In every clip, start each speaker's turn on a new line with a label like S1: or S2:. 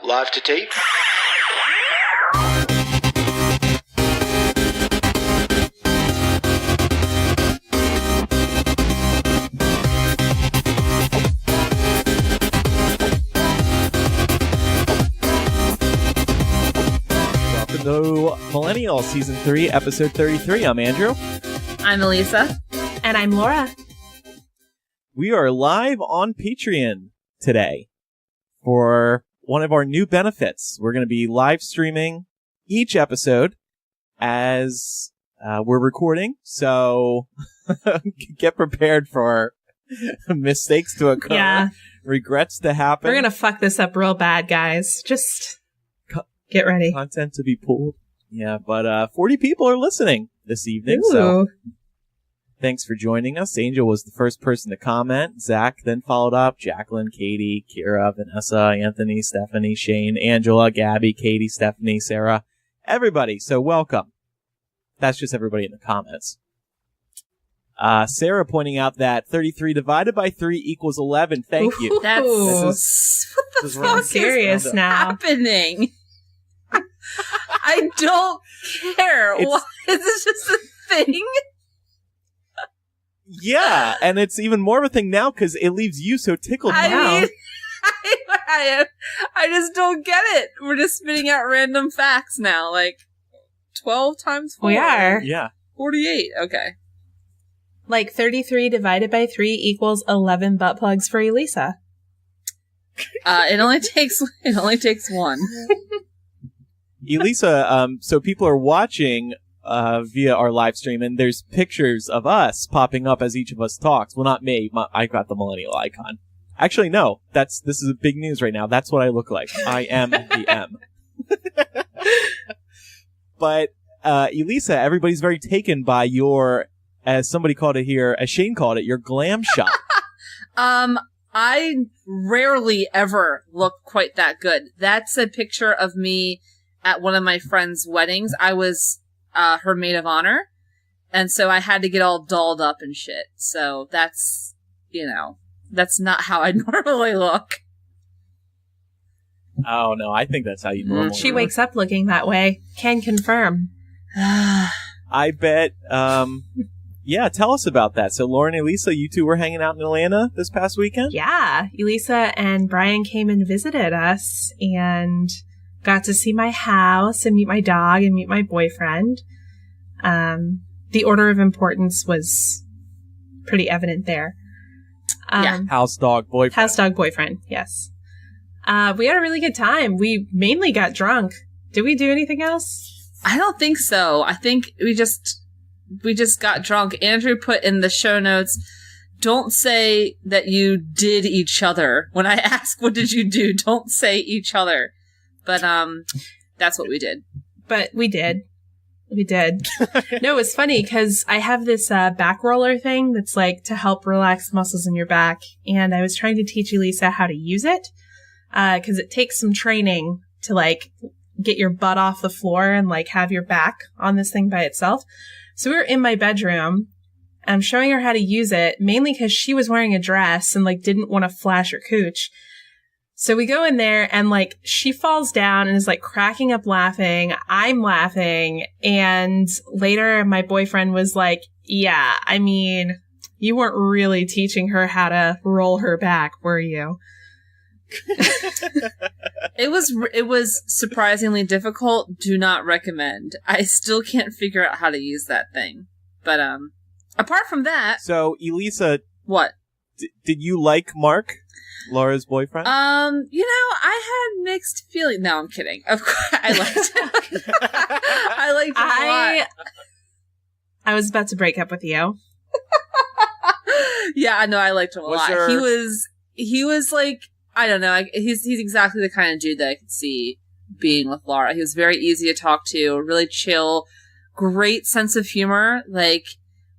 S1: Live to tape.
S2: Welcome to Millennial Season 3, Episode 33. I'm Andrew.
S3: I'm Elisa.
S4: And I'm Laura.
S2: We are live on Patreon today for one of our new benefits. We're going to be live streaming each episode as we're recording, so get prepared for mistakes to occur,
S4: Yeah.
S2: regrets to happen.
S4: We're going to fuck this up real bad, guys. Just get ready.
S2: Content to be pulled. Yeah, but 40 people are listening this evening, so
S4: Ooh.
S2: thanks for joining us. Angel was the first person to comment. Zach then followed up. Jacqueline, Katie, Kira, Vanessa, Anthony, Stephanie, Shane, Angela, Gabby, Katie, Stephanie, Sarah. Everybody. So welcome. That's just everybody in the comments. Sarah pointing out that 33 divided by 3 equals 11. Thank you.
S3: That's
S4: Ooh.
S3: what the
S2: is
S3: fuck
S2: wrong.
S3: is
S4: Serious now.
S3: happening? I don't care.
S2: It's-
S3: Why is this just a thing?
S2: Yeah, and it's even more of a thing now because it leaves you so tickled now.
S3: I mean, I just don't get it. We're just spitting out random facts now. Like 12 times 4.
S4: We are.
S2: Yeah.
S3: 48. Okay.
S4: Like 33 divided by 3 equals 11 butt plugs for Elisa.
S3: It only takes one.
S2: Elisa, so people are watching via our live stream, and there's pictures of us popping up as each of us talks. Well, not me. I got the millennial icon. Actually, no. This is a big news right now. That's what I look like. I am the M. But Elisa, everybody's very taken by your, as somebody called it here, as Shane called it, your glam shot.
S3: I rarely ever look quite that good. That's a picture of me at one of my friend's weddings. I was her maid of honor, and so I had to get all dolled up and shit. So that's not how I normally look.
S2: Oh, no, I think that's how you normally
S4: She
S2: look.
S4: wakes up looking that way. Can confirm.
S2: I bet, yeah, tell us about that. So Lauren and Elisa, you two were hanging out in Atlanta this past weekend?
S4: Yeah. Elisa and Brian came and visited us and got to see my house and meet my dog and meet my boyfriend. The order of importance was pretty evident there.
S3: Yeah.
S2: House dog boyfriend.
S4: House dog boyfriend, yes. We had a really good time. We mainly got drunk. Did we do anything else?
S3: I don't think so. I think we just got drunk. Andrew put in the show notes, don't say that you did each other. When I ask, what did you do? Don't say each other. But, that's what we did.
S4: But we did. We did. No, it was funny because I have this back roller thing that's like to help relax the muscles in your back. And I was trying to teach Elisa how to use it because it takes some training to like get your butt off the floor and like have your back on this thing by itself. So we were in my bedroom and I'm showing her how to use it mainly because she was wearing a dress and like didn't want to flash her cooch. So we go in there and like she falls down and is like cracking up laughing. I'm laughing. And later my boyfriend was like, yeah, I mean, you weren't really teaching her how to roll her back, were you?
S3: It was surprisingly difficult. Do not recommend. I still can't figure out how to use that thing. But, apart from that,
S2: So, Elisa,
S3: what?
S2: did you like Mark, Laura's boyfriend?
S3: I had mixed feelings. No, I'm kidding. Of course, I liked him. I liked him a lot.
S4: I was about to break up with you.
S3: Yeah, I know. I liked him a
S2: Was
S3: lot.
S2: there-
S3: He was like, I don't know. He's exactly the kind of dude that I could see being with Laura. He was very easy to talk to, really chill, great sense of humor, like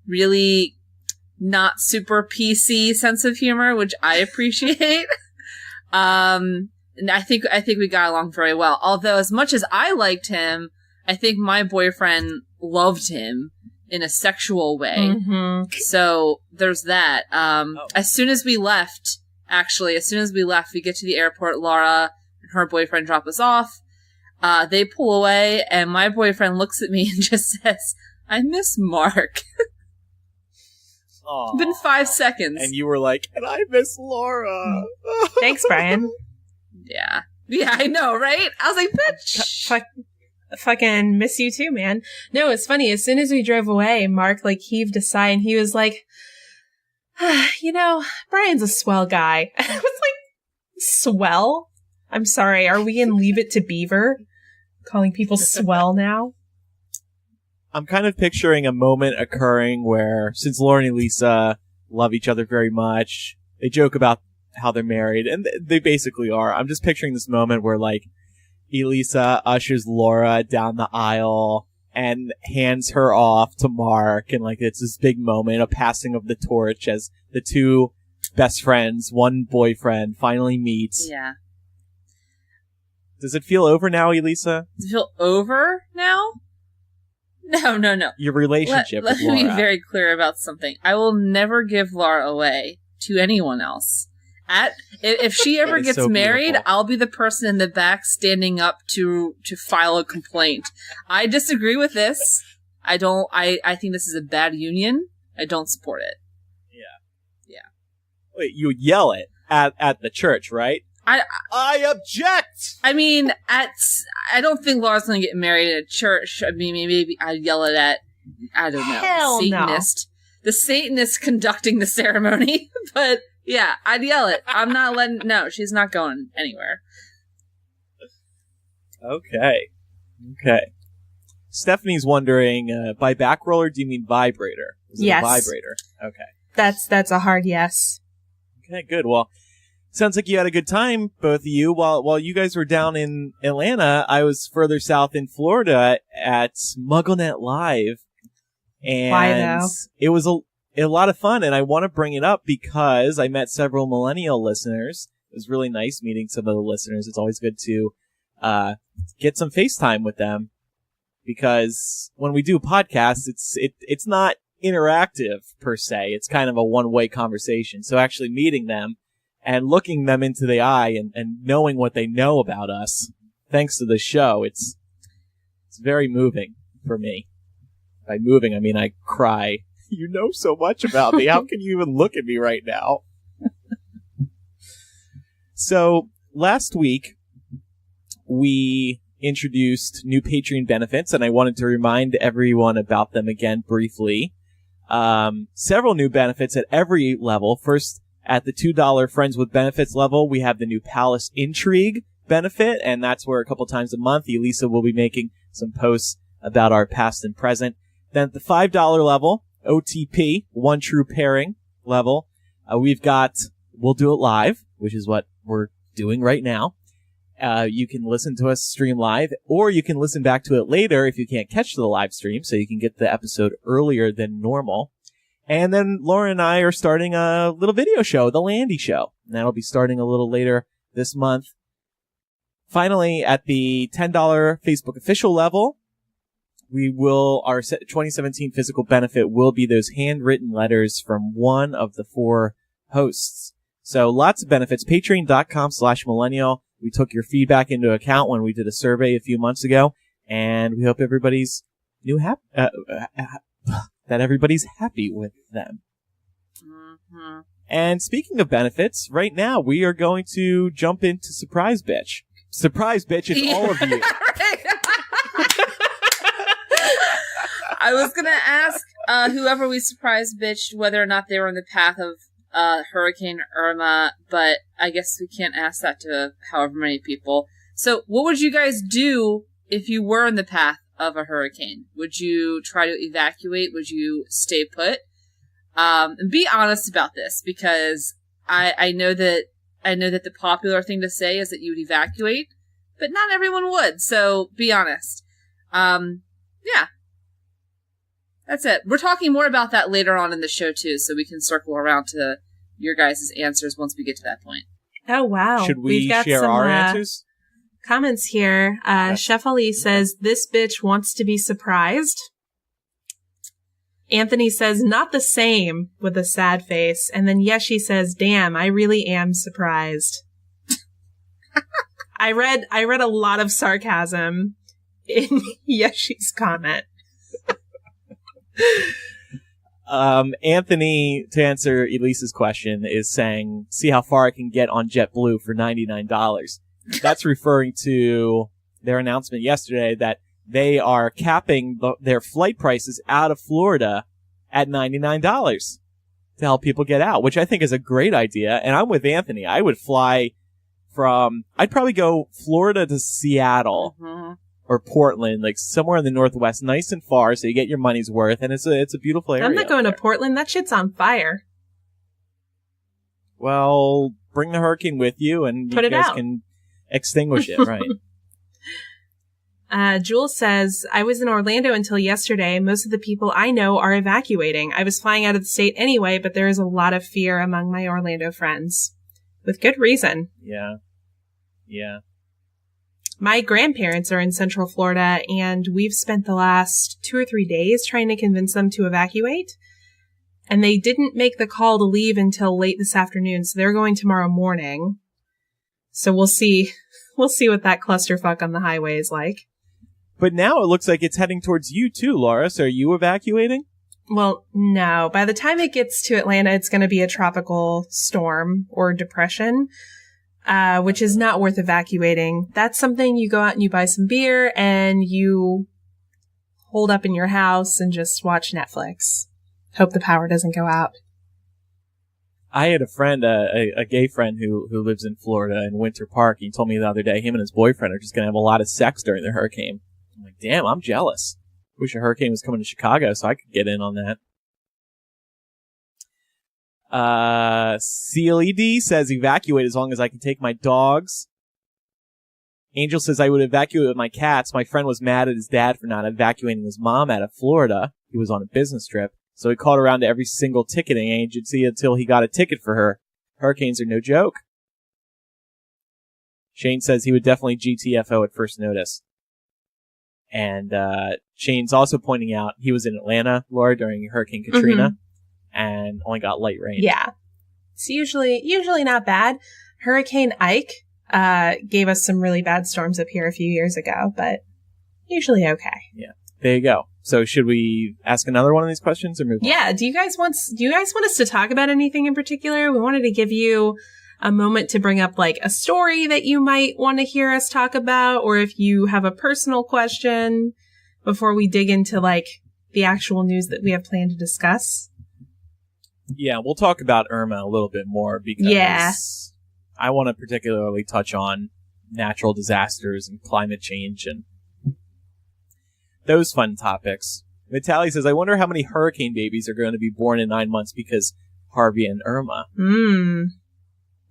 S3: really not super PC sense of humor, which I appreciate. And I think we got along very well. Although as much as I liked him, I think my boyfriend loved him in a sexual way.
S4: Mm-hmm.
S3: So there's that. As soon as we left, we get to the airport, Laura her boyfriend drop us off. They pull away, and my boyfriend looks at me and just says, "I miss Mark."
S2: Aww.
S3: Been 5 seconds.
S2: And you were like, "And I miss Laura."
S4: Thanks, Brian.
S3: Yeah. Yeah, I know, right? I was like, bitch.
S4: Fucking miss you too, man. No, it's funny. As soon as we drove away, Mark like heaved a sigh and he was like, Brian's a swell guy. I was like, swell? I'm sorry. Are we in Leave It to Beaver? Calling people swell now?
S2: I'm kind of picturing a moment occurring where, since Laura and Elisa love each other very much, they joke about how they're married, and they basically are. I'm just picturing this moment where, like, Elisa ushers Laura down the aisle and hands her off to Mark, and like it's this big moment, a passing of the torch as the two best friends, one boyfriend, finally meets.
S3: Yeah.
S2: Does it feel over now, Elisa?
S3: Does it feel over now? No.
S2: Your relationship
S3: Let
S2: with Laura.
S3: me be very clear about something. I will never give Laura away to anyone else. If she ever gets
S2: so
S3: married,
S2: beautiful.
S3: I'll be the person in the back standing up to file a complaint. I disagree with this. I think this is a bad union. I don't support it. Yeah.
S2: Wait, you would yell it at the church, right? I object!
S3: I mean, I don't think Laura's going to get married at a church. I mean, maybe I'd yell it at, I don't know,
S4: Hell
S3: Satanist. The Satanist conducting the ceremony. But yeah, I'd yell it. I'm not letting, no, she's not going anywhere.
S2: Okay. Stephanie's wondering, by back roller, do you mean vibrator? Is it
S4: Yes.
S2: a vibrator? Okay.
S4: That's a hard yes.
S2: Okay, good. Well, sounds like you had a good time, both of you. While you guys were down in Atlanta, I was further south in Florida at MuggleNet Live. And
S4: Why, though?
S2: it was a lot of fun, and I want to bring it up because I met several millennial listeners. It was really nice meeting some of the listeners. It's always good to get some FaceTime with them, because when we do podcasts, it's not interactive per se. It's kind of a one-way conversation. So actually meeting them and looking them into the eye and knowing what they know about us, thanks to the show, it's very moving for me. By moving, I mean I cry. You know so much about me. How can you even look at me right now? So last week, we introduced new Patreon benefits, and I wanted to remind everyone about them again briefly. Several new benefits at every level. First, at the $2 Friends with Benefits level, we have the new Palace Intrigue benefit, and that's where a couple times a month, Elisa will be making some posts about our past and present. Then at the $5 level, OTP, One True Pairing level, we've got We'll Do It Live, which is what we're doing right now. You can listen to us stream live, or you can listen back to it later if you can't catch the live stream, so you can get the episode earlier than normal. And then Laura and I are starting a little video show, The Landy Show. And that'll be starting a little later this month. Finally, at the $10 Facebook official level, our 2017 physical benefit will be those handwritten letters from one of the 4 hosts. So lots of benefits. Patreon.com/millennial. We took your feedback into account when we did a survey a few months ago, and we hope everybody's that everybody's happy with them.
S3: Mm-hmm.
S2: And speaking of benefits, right now we are going to jump into Surprise Bitch. Surprise Bitch, it's all of you.
S3: I was going to ask whoever we surprise bitched whether or not they were in the path of Hurricane Irma, but I guess we can't ask that to however many people. So what would you guys do if you were in the path of a hurricane? Would you try to evacuate? Would you stay put? And be honest about this, because I know that the popular thing to say is that you would evacuate, but not everyone would. So be honest. Yeah. That's it. We're talking more about that later on in the show, too, so we can circle around to your guys' answers once we get to that point.
S4: Oh, wow.
S2: Should we
S4: We've got
S2: share
S4: some,
S2: our answers?
S4: Comments here. Chef Ali says, this bitch wants to be surprised. Anthony says, not the same, with a sad face. And then Yeshi says, damn, I really am surprised. I read a lot of sarcasm in Yeshi's comment.
S2: Anthony, to answer Elise's question, is saying, see how far I can get on JetBlue for $99. That's referring to their announcement yesterday that they are capping their flight prices out of Florida at $99 to help people get out, which I think is a great idea. And I'm with Anthony. I would fly I'd probably go Florida to Seattle or Portland, like somewhere in the Northwest, nice and far, so you get your money's worth. And it's a beautiful area.
S4: I'm not going to Portland. That shit's on fire.
S2: Well, bring the hurricane with you and you guys can extinguish it, right?
S4: Jules says, I was in Orlando until yesterday. Most of the people I know are evacuating. I was flying out of the state anyway, but there is a lot of fear among my Orlando friends. With good reason.
S2: Yeah. Yeah.
S4: My grandparents are in Central Florida, and we've spent the last 2 or 3 days trying to convince them to evacuate. And they didn't make the call to leave until late this afternoon, so they're going tomorrow morning. So we'll see. We'll see what that clusterfuck on the highway is like.
S2: But now it looks like it's heading towards you too, Laura. So are you evacuating?
S4: Well, no. By the time it gets to Atlanta, it's going to be a tropical storm or depression, which is not worth evacuating. That's something you go out and you buy some beer and you hold up in your house and just watch Netflix. Hope the power doesn't go out.
S2: I had a friend, a gay friend who lives in Florida in Winter Park. He told me the other day him and his boyfriend are just going to have a lot of sex during the hurricane. I'm like, damn, I'm jealous. Wish a hurricane was coming to Chicago so I could get in on that. CLED says evacuate as long as I can take my dogs. Angel says I would evacuate with my cats. My friend was mad at his dad for not evacuating his mom out of Florida. He was on a business trip. So he called around to every single ticketing agency until he got a ticket for her. Hurricanes are no joke. Shane says he would definitely GTFO at first notice. And Shane's also pointing out he was in Atlanta, Laura, during Hurricane Katrina, and only got light rain.
S4: Yeah. It's usually not bad. Hurricane Ike gave us some really bad storms up here a few years ago, but usually okay.
S2: Yeah. There you go. So should we ask another one of these questions or move on?
S4: Yeah. Do you guys want us to talk about anything in particular? We wanted to give you a moment to bring up like a story that you might want to hear us talk about, or if you have a personal question before we dig into like the actual news that we have planned to discuss.
S2: Yeah, we'll talk about Irma a little bit more because I want to particularly touch on natural disasters and climate change and those fun topics. Vitaly says, I wonder how many hurricane babies are going to be born in 9 months because Harvey and Irma.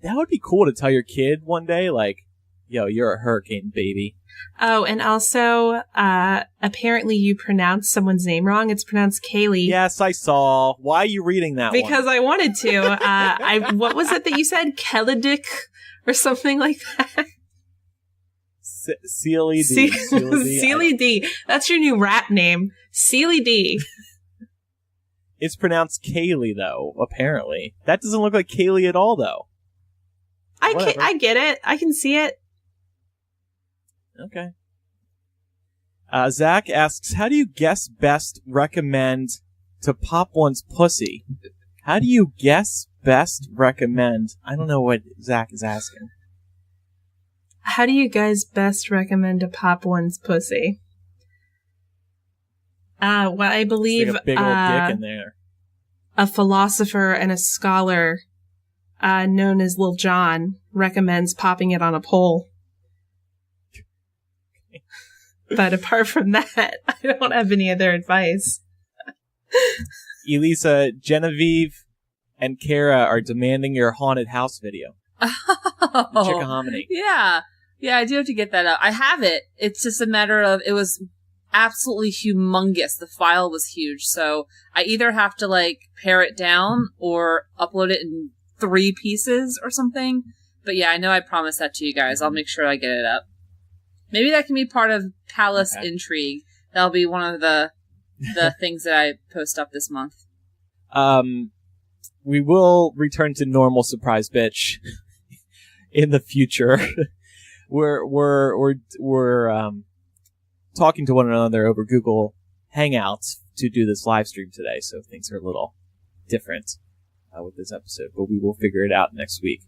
S2: That would be cool to tell your kid one day, like, yo, you're a hurricane baby.
S4: Oh, and also, apparently you pronounced someone's name wrong. It's pronounced Kaylee.
S2: Yes, I saw. Why are you reading that
S4: because
S2: one?
S4: I wanted to. What was it that you said? Keledick or something like that?
S2: Sealy D.
S4: Sealy D. That's your new rap name. Sealy D.
S2: It's pronounced Kaylee, though, apparently. That doesn't look like Kaylee at all, though.
S4: I get it. I can see it.
S2: Okay. Zach asks, how do you guess best recommend to pop one's pussy? How do you guess best recommend? I don't know what Zach is asking.
S4: How do you guys best recommend to pop one's pussy? Well, I believe
S2: like a big old dick in there.
S4: A philosopher and a scholar known as Lil Jon recommends popping it on a pole. But apart from that, I don't have any other advice.
S2: Elisa, Genevieve, and Kara are demanding your haunted house video.
S3: Oh,
S2: Chickahominy.
S3: Yeah. Yeah, I do have to get that up. I have it. It's just a matter of, it was absolutely humongous. The file was huge. So I either have to like pare it down or upload it in 3 pieces or something. But yeah, I know I promised that to you guys. I'll make sure I get it up. Maybe that can be part of Palace Intrigue. That'll be one of the things that I post up this month.
S2: We will return to normal surprise bitch in the future. we're talking to one another over Google Hangouts to do this live stream today, so things are a little different with this episode, but we will figure it out next week.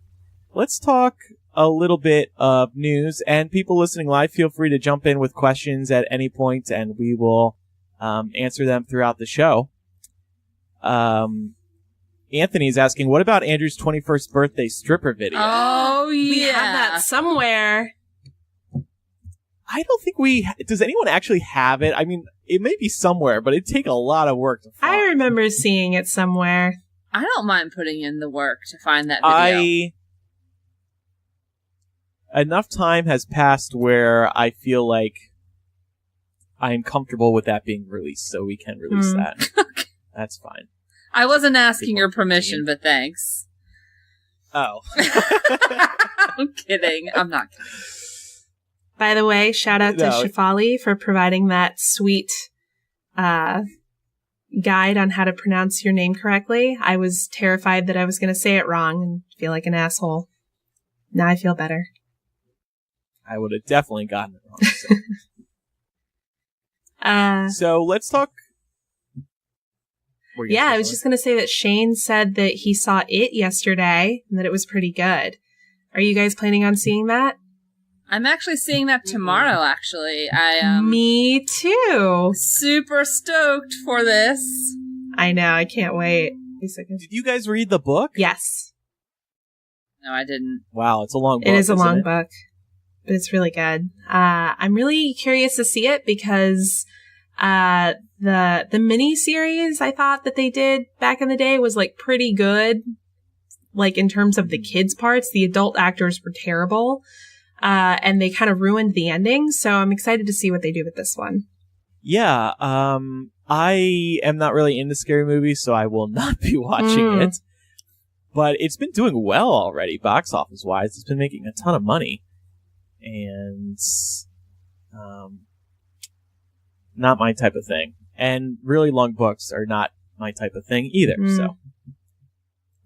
S2: Let's talk a little bit of news, and people listening live, feel free to jump in with questions at any point, and we will answer them throughout the show. Anthony's asking, what about Andrew's 21st birthday stripper video?
S3: Oh, yeah.
S4: We have that somewhere.
S2: I don't think does anyone actually have it? I mean, it may be somewhere, but it'd take a lot of work to find.
S4: I remember seeing it somewhere.
S3: I don't mind putting in the work to find that video.
S2: Enough time has passed where I feel like I am comfortable with that being released, so we can release that. That's fine.
S3: I wasn't asking your permission, but thanks.
S2: Oh.
S3: I'm kidding. I'm not kidding.
S4: By the way, shout out to Shefali for providing that sweet guide on how to pronounce your name correctly. I was terrified that I was going to say it wrong and feel like an asshole. Now I feel better.
S2: I would have definitely gotten it wrong. So let's talk.
S4: Yeah, I was just going to say that Shane said that he saw It yesterday and that it was pretty good. Are you guys planning on seeing that?
S3: I'm actually seeing that tomorrow, actually.
S4: Me too.
S3: Super stoked for this.
S4: I know, I can't wait.
S2: Did you guys read the book?
S4: Yes.
S3: No, I didn't.
S2: Wow, it's a long book.
S4: It is a long book, but it's really good. I'm really curious to see it because the mini series I thought that they did back in the day was like pretty good. Like in terms of the kids parts, the adult actors were terrible. And they kind of ruined the ending. So I'm excited to see what they do with this one.
S2: Yeah. I am not really into scary movies, so I will not be watching it. But it's been doing well already, box office wise. It's been making a ton of money. And, not my type of thing. And really long books are not my type of thing either, so.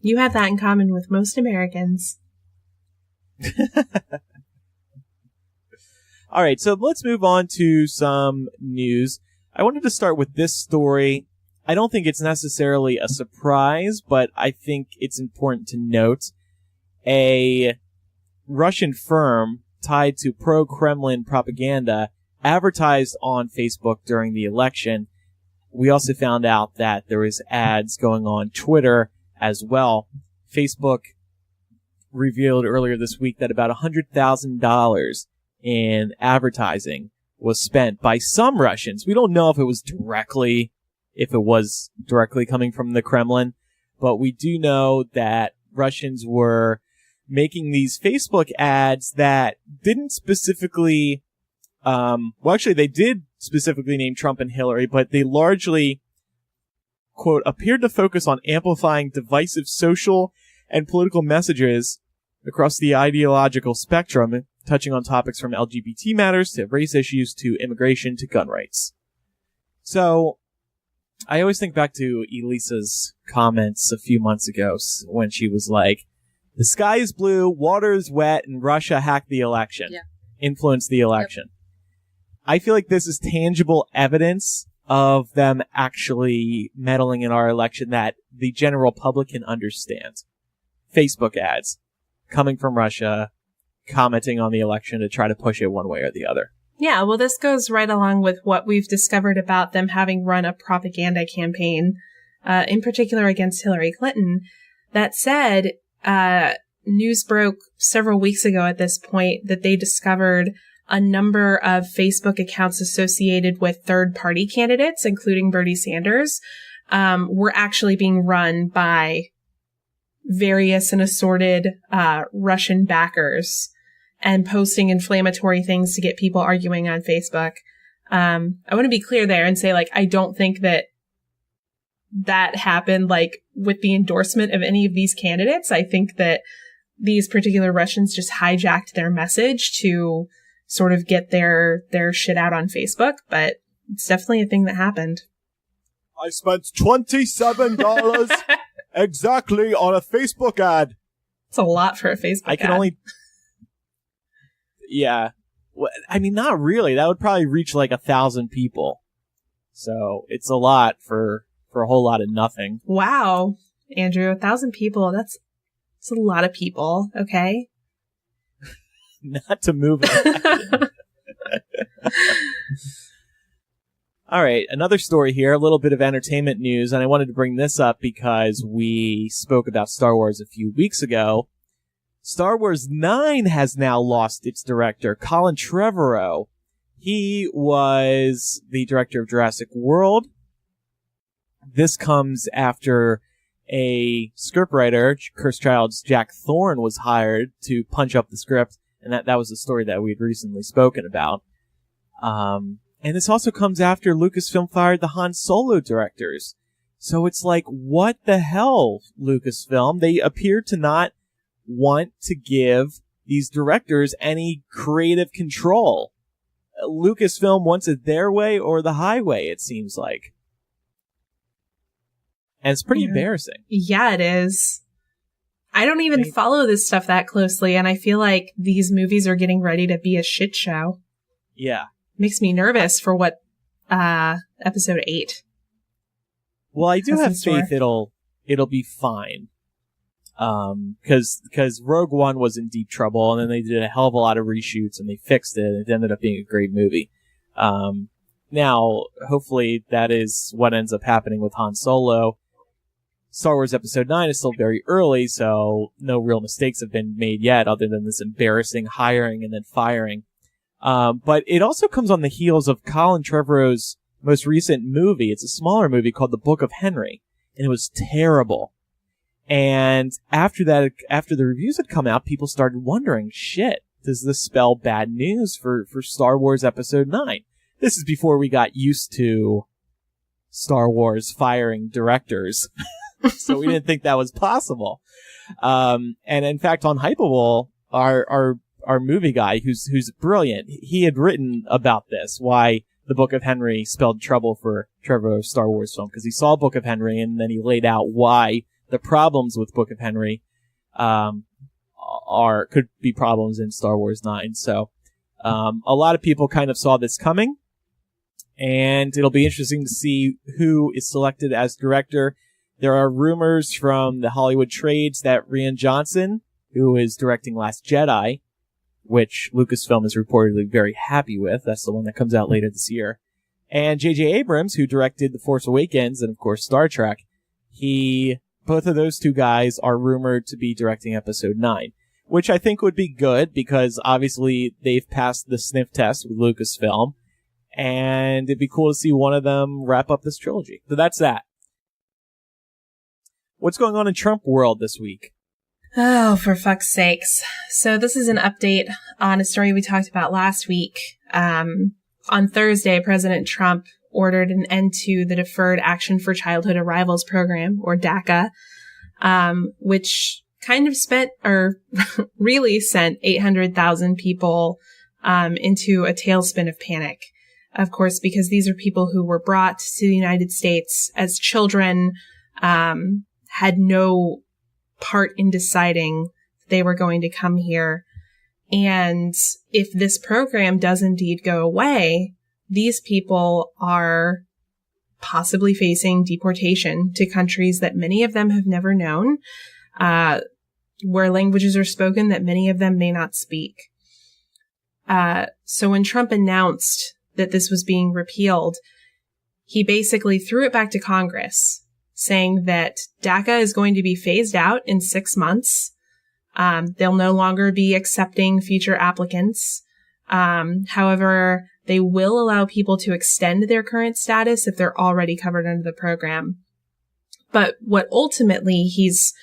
S4: You have that in common with most Americans.
S2: All right, so let's move on to some news. I wanted to start with this story. I don't think it's necessarily a surprise, but I think it's important to note. A Russian firm tied to pro-Kremlin propaganda advertised on Facebook during the election. We also found out that there was ads going on Twitter as well. Facebook revealed earlier this week that about $100,000 in advertising was spent by some Russians. We don't know if it was directly coming from the Kremlin, but we do know that Russians were making these Facebook ads that didn't specifically, they did specifically name Trump and Hillary, but they largely, quote, appeared to focus on amplifying divisive social and political messages across the ideological spectrum, touching on topics from LGBT matters to race issues to immigration to gun rights. So, I always think back to Elisa's comments a few months ago when she was like, the sky is blue, water is wet, and Russia hacked the election, influenced the election. Yep. I feel like this is tangible evidence of them actually meddling in our election that the general public can understand. Facebook ads coming from Russia, commenting on the election to try to push it one way or the other.
S4: Yeah, well, this goes right along with what we've discovered about them having run a propaganda campaign, in particular against Hillary Clinton. That said, news broke several weeks ago at this point that they discovered a number of Facebook accounts associated with third-party candidates, including Bernie Sanders, were actually being run by various and assorted Russian backers and posting inflammatory things to get people arguing on Facebook. I want to be clear there and say, I don't think that happened, with the endorsement of any of these candidates. I think that these particular Russians just hijacked their message to sort of get their shit out on Facebook, but it's definitely a thing that happened.
S2: I spent $27 exactly on a Facebook ad.
S4: It's a lot for a Facebook ad.
S2: Yeah. I mean, not really. That would probably reach like 1,000 people. So it's a lot for a whole lot of nothing.
S4: Wow, Andrew, 1,000 people. That's a lot of people. Okay.
S2: Not to move it. All right, another story here, a little bit of entertainment news, and I wanted to bring this up because we spoke about Star Wars a few weeks ago. Star Wars 9 has now lost its director, Colin Trevorrow. He was the director of Jurassic World. This comes after a scriptwriter, Cursed Child's Jack Thorne, was hired to punch up the script, and that was the story that we'd recently spoken about. And this also comes after Lucasfilm fired the Han Solo directors. So it's like, what the hell, Lucasfilm? They appear to not want to give these directors any creative control. Lucasfilm wants it their way or the highway, it seems like. And it's pretty embarrassing.
S4: Yeah, it is. I don't even follow this stuff that closely, and I feel like these movies are getting ready to be a shit show.
S2: Yeah.
S4: Makes me nervous for what episode 8.
S2: Well, I do have faith it'll be fine. Because Rogue One was in deep trouble, and then they did a hell of a lot of reshoots, and they fixed it, and it ended up being a great movie. Now, hopefully that is what ends up happening with Han Solo. Star Wars Episode 9 is still very early, so no real mistakes have been made yet, other than this embarrassing hiring and then firing. But it also comes on the heels of Colin Trevorrow's most recent movie. It's a smaller movie called The Book of Henry, and it was terrible. And after that, after the reviews had come out, people started wondering, shit, does this spell bad news for Star Wars Episode 9? This is before we got used to Star Wars firing directors. So we didn't think that was possible. And in fact, on Hypable, our movie guy, who's brilliant, he had written about this, why the Book of Henry spelled trouble for Trevorrow's Star Wars film, because he saw Book of Henry, and then he laid out why the problems with Book of Henry could be problems in Star Wars 9. So a lot of people kind of saw this coming, and it'll be interesting to see who is selected as director. There are rumors from the Hollywood trades that Rian Johnson, who is directing Last Jedi, which Lucasfilm is reportedly very happy with, that's the one that comes out later this year, and J.J. Abrams, who directed The Force Awakens and, of course, Star Trek, both of those two guys are rumored to be directing Episode 9, which I think would be good because obviously they've passed the sniff test with Lucasfilm, and it'd be cool to see one of them wrap up this trilogy. So that's that. What's going on in Trump world this week?
S4: Oh, for fuck's sakes. So this is an update on a story we talked about last week. On Thursday, President Trump ordered an end to the Deferred Action for Childhood Arrivals program, or DACA, which kind of really sent 800,000 people into a tailspin of panic. Of course, because these are people who were brought to the United States as children, had no part in deciding they were going to come here. And if this program does indeed go away, these people are possibly facing deportation to countries that many of them have never known, where languages are spoken that many of them may not speak. So when Trump announced that this was being repealed, he basically threw it back to Congress, saying that DACA is going to be phased out in 6 months. They'll no longer be accepting future applicants. However, they will allow people to extend their current status if they're already covered under the program. But what ultimately he's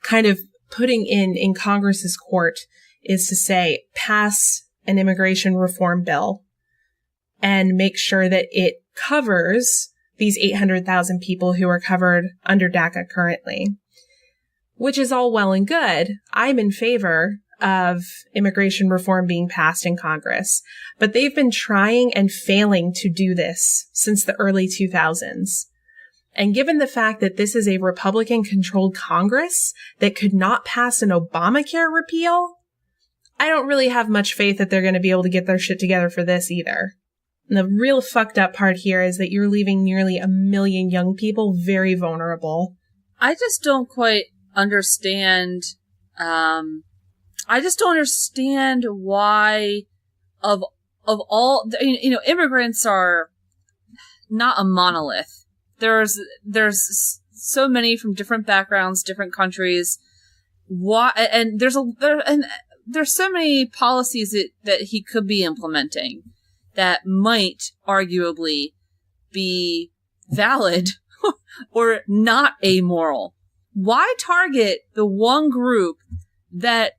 S4: kind of putting in Congress's court is to say, pass an immigration reform bill and make sure that it covers these 800,000 people who are covered under DACA currently, which is all well and good. I'm in favor of immigration reform being passed in Congress, but they've been trying and failing to do this since the early 2000s. And given the fact that this is a Republican-controlled Congress that could not pass an Obamacare repeal, I don't really have much faith that they're going to be able to get their shit together for this either. And the real fucked up part here is that you're leaving nearly 1 million young people very vulnerable.
S3: I just don't quite understand. I just don't understand why, of all, immigrants are not a monolith. There's so many from different backgrounds, different countries. Why? And there's so many policies that he could be implementing that might arguably be valid or not amoral. Why target the one group that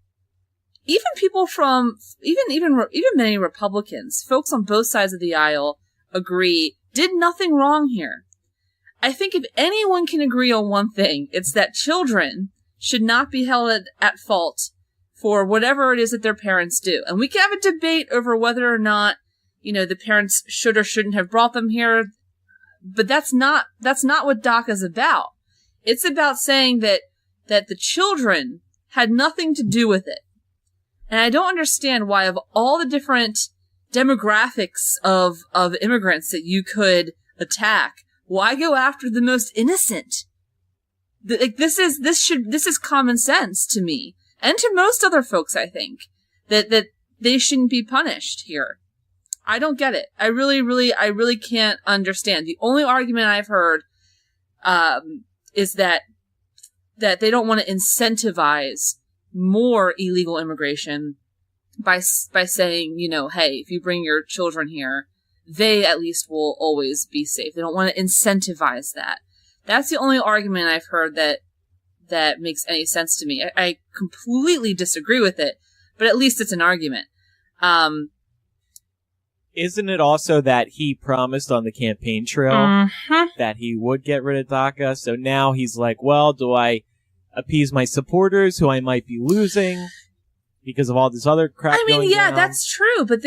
S3: even people from, even many Republicans, folks on both sides of the aisle agree did nothing wrong here? I think if anyone can agree on one thing, it's that children should not be held at fault for whatever it is that their parents do. And we can have a debate over whether or not, the parents should or shouldn't have brought them here. But that's not what DACA's about. It's about saying that the children had nothing to do with it. And I don't understand why, of all the different demographics of immigrants that you could attack, why go after the most innocent? This is common sense to me, and to most other folks, I think, that they shouldn't be punished here. I don't get it. I really can't understand. The only argument I've heard, is that they don't want to incentivize more illegal immigration by saying, hey, if you bring your children here, they at least will always be safe. They don't want to incentivize that. That's the only argument I've heard that makes any sense to me. I completely disagree with it, but at least it's an argument.
S2: Isn't it also that he promised on the campaign trail that he would get rid of DACA? So now he's like, well, do I appease my supporters who I might be losing because of all this other crap going down?
S3: That's true. But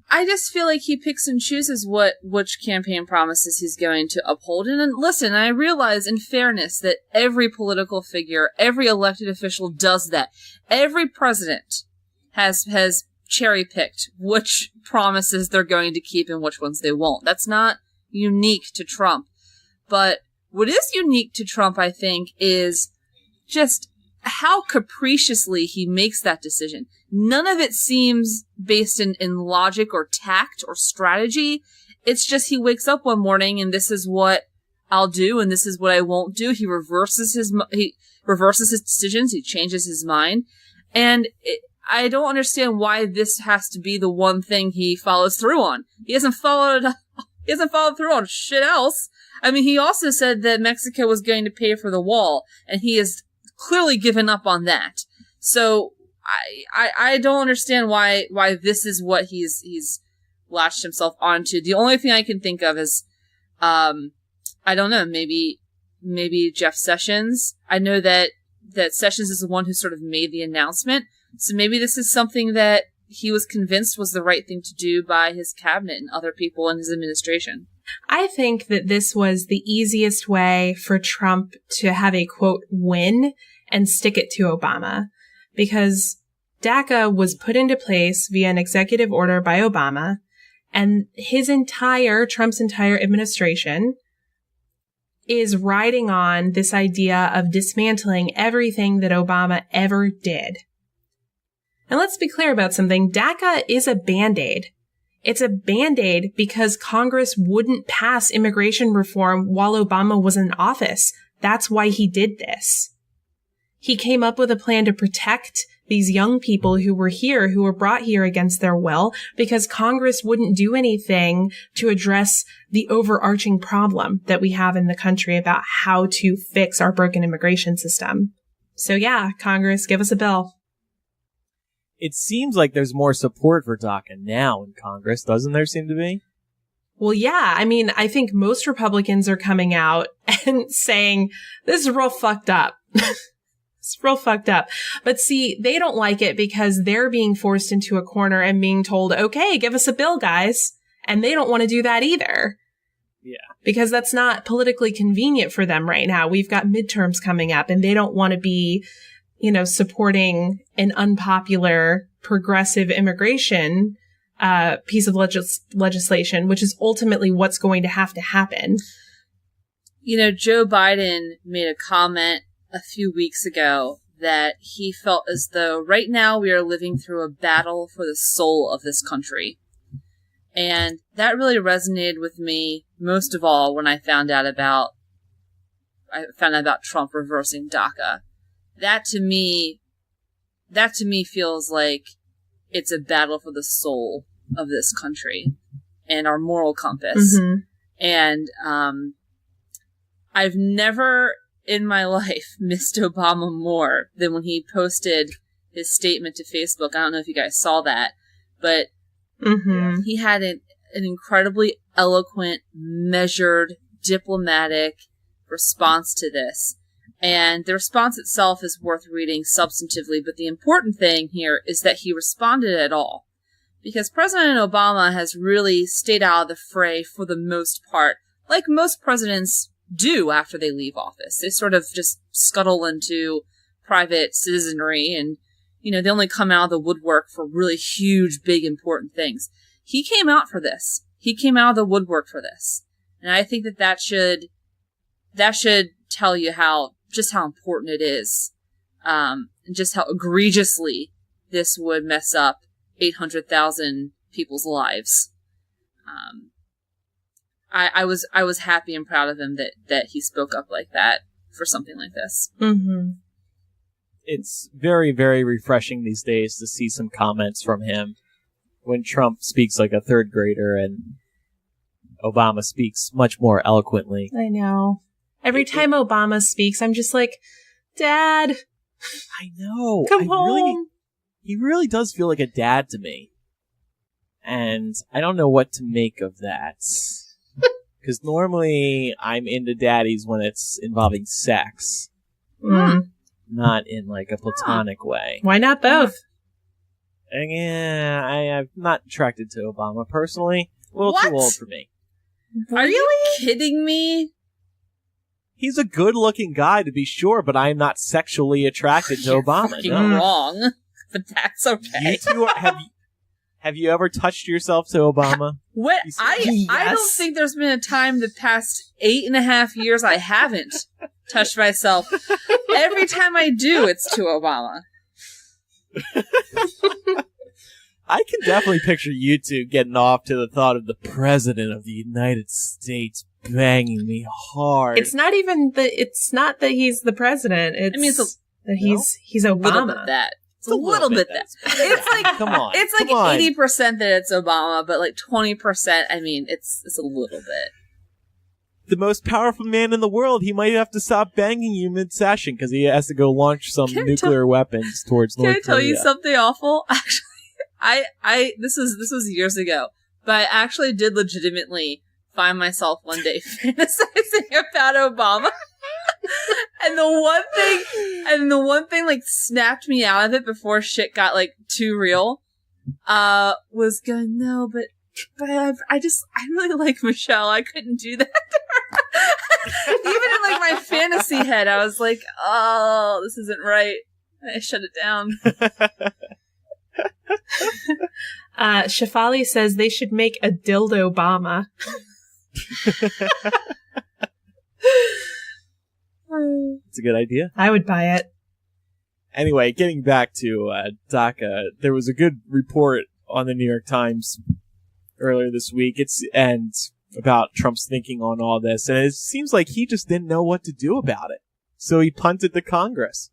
S3: I just feel like he picks and chooses which campaign promises he's going to uphold. And listen, I realize in fairness that every political figure, every elected official does that. Every president has cherry-picked which promises they're going to keep and which ones they won't. That's not unique to Trump. But what is unique to Trump, I think, is just how capriciously he makes that decision. None of it seems based in logic or tact or strategy. It's just he wakes up one morning and this is what I'll do and this is what I won't do. He reverses his decisions. He changes his mind. And I don't understand why this has to be the one thing he follows through on. He hasn't followed through on shit else. I mean, he also said that Mexico was going to pay for the wall, and he has clearly given up on that. So I don't understand why this is what he's latched himself onto. The only thing I can think of is, I don't know, maybe Jeff Sessions. I know that Sessions is the one who sort of made the announcement. So maybe this is something that he was convinced was the right thing to do by his cabinet and other people in his administration.
S4: I think that this was the easiest way for Trump to have a, quote, win and stick it to Obama. Because DACA was put into place via an executive order by Obama, and Trump's entire administration is riding on this idea of dismantling everything that Obama ever did. And let's be clear about something. DACA is a Band-Aid. It's a Band-Aid because Congress wouldn't pass immigration reform while Obama was in office. That's why he did this. He came up with a plan to protect these young people who were here, who were brought here against their will, because Congress wouldn't do anything to address the overarching problem that we have in the country about how to fix our broken immigration system. So yeah, Congress, give us a bill.
S2: It seems like there's more support for DACA now in Congress, doesn't there seem to be?
S4: Well, yeah. I mean, I think most Republicans are coming out and saying, this is real fucked up. It's real fucked up. But see, they don't like it because they're being forced into a corner and being told, okay, give us a bill, guys. And they don't want to do that either.
S2: Yeah.
S4: Because that's not politically convenient for them right now. We've got midterms coming up and they don't want to be, supporting an unpopular progressive immigration piece of legislation, which is ultimately what's going to happen.
S3: You know, Joe Biden made a comment a few weeks ago that he felt as though right now we are living through a battle for the soul of this country. And that really resonated with me most of all when I found out about Trump reversing DACA. That to me feels like it's a battle for the soul of this country and our moral compass.
S4: Mm-hmm.
S3: And I've never in my life missed Obama more than when he posted his statement to Facebook. I don't know if you guys saw that, but
S4: Mm-hmm.
S3: he had an incredibly eloquent, measured, diplomatic response to this. And the response itself is worth reading substantively, but the important thing here is that he responded at all. Because President Obama has really stayed out of the fray for the most part, like most presidents do after they leave office. They sort of just scuttle into private citizenry and, you know, they only come out of the woodwork for really huge, big, important things. He came out for this. He came out of the woodwork for this. And I think that should tell you just how important it is, and just how egregiously this would mess up 800,000 people's lives. I was happy and proud of him that he spoke up like that for something like this.
S4: Mm-hmm.
S2: It's very, very refreshing these days to see some comments from him when Trump speaks like a third grader and Obama speaks much more eloquently.
S4: I know. Every time Obama speaks, I'm just like, Dad.
S2: I know.
S4: Come home.
S2: He really does feel like a dad to me. And I don't know what to make of that. Because normally I'm into daddies when it's involving sex.
S4: Mm.
S2: Not in like a platonic way.
S4: Why not both?
S2: And yeah, I'm not attracted to Obama personally. A little
S3: What?
S2: too old for me.
S3: Are you kidding me?
S2: He's a good-looking guy, to be sure, but I am not sexually attracted to
S3: You're
S2: Obama.
S3: fucking
S2: No.
S3: wrong, but that's okay.
S2: You two have you ever touched yourself to Obama?
S3: What?
S2: You said
S3: I don't
S4: yes.
S3: think there's been a time the past 8.5 years I haven't touched myself. Every time I do, it's to Obama.
S2: I can definitely picture you two getting off to the thought of the President of the United States banging me hard.
S4: It's not that he's the president. It's that he's
S3: A little bit
S4: Obama.
S3: that. It's a little bit that. It's like
S2: Come on.
S3: it's like
S2: come on.
S3: 80% that it's Obama, but like 20%. I mean, it's a little bit.
S2: The most powerful man in the world, he might have to stop banging you mid-session because he has to go launch some
S3: Can I
S2: nuclear weapons towards
S3: Can
S2: North
S3: I tell
S2: Korea.
S3: you something awful? Actually, this was years ago, but I actually did legitimately find myself one day fantasizing about Obama. And the one thing like snapped me out of it before shit got like too real, was going, no, but I really like Michelle. I couldn't do that to her. Even in like my fantasy head, I was like, oh, this isn't right. I shut it down.
S4: Shafali says they should make a dildo Obama.
S2: It's a good idea.
S4: I would buy it.
S2: Anyway, getting back to DACA, there was a good report on the New York Times earlier this week. And about Trump's thinking on all this, and it seems like he just didn't know what to do about it. So he punted to Congress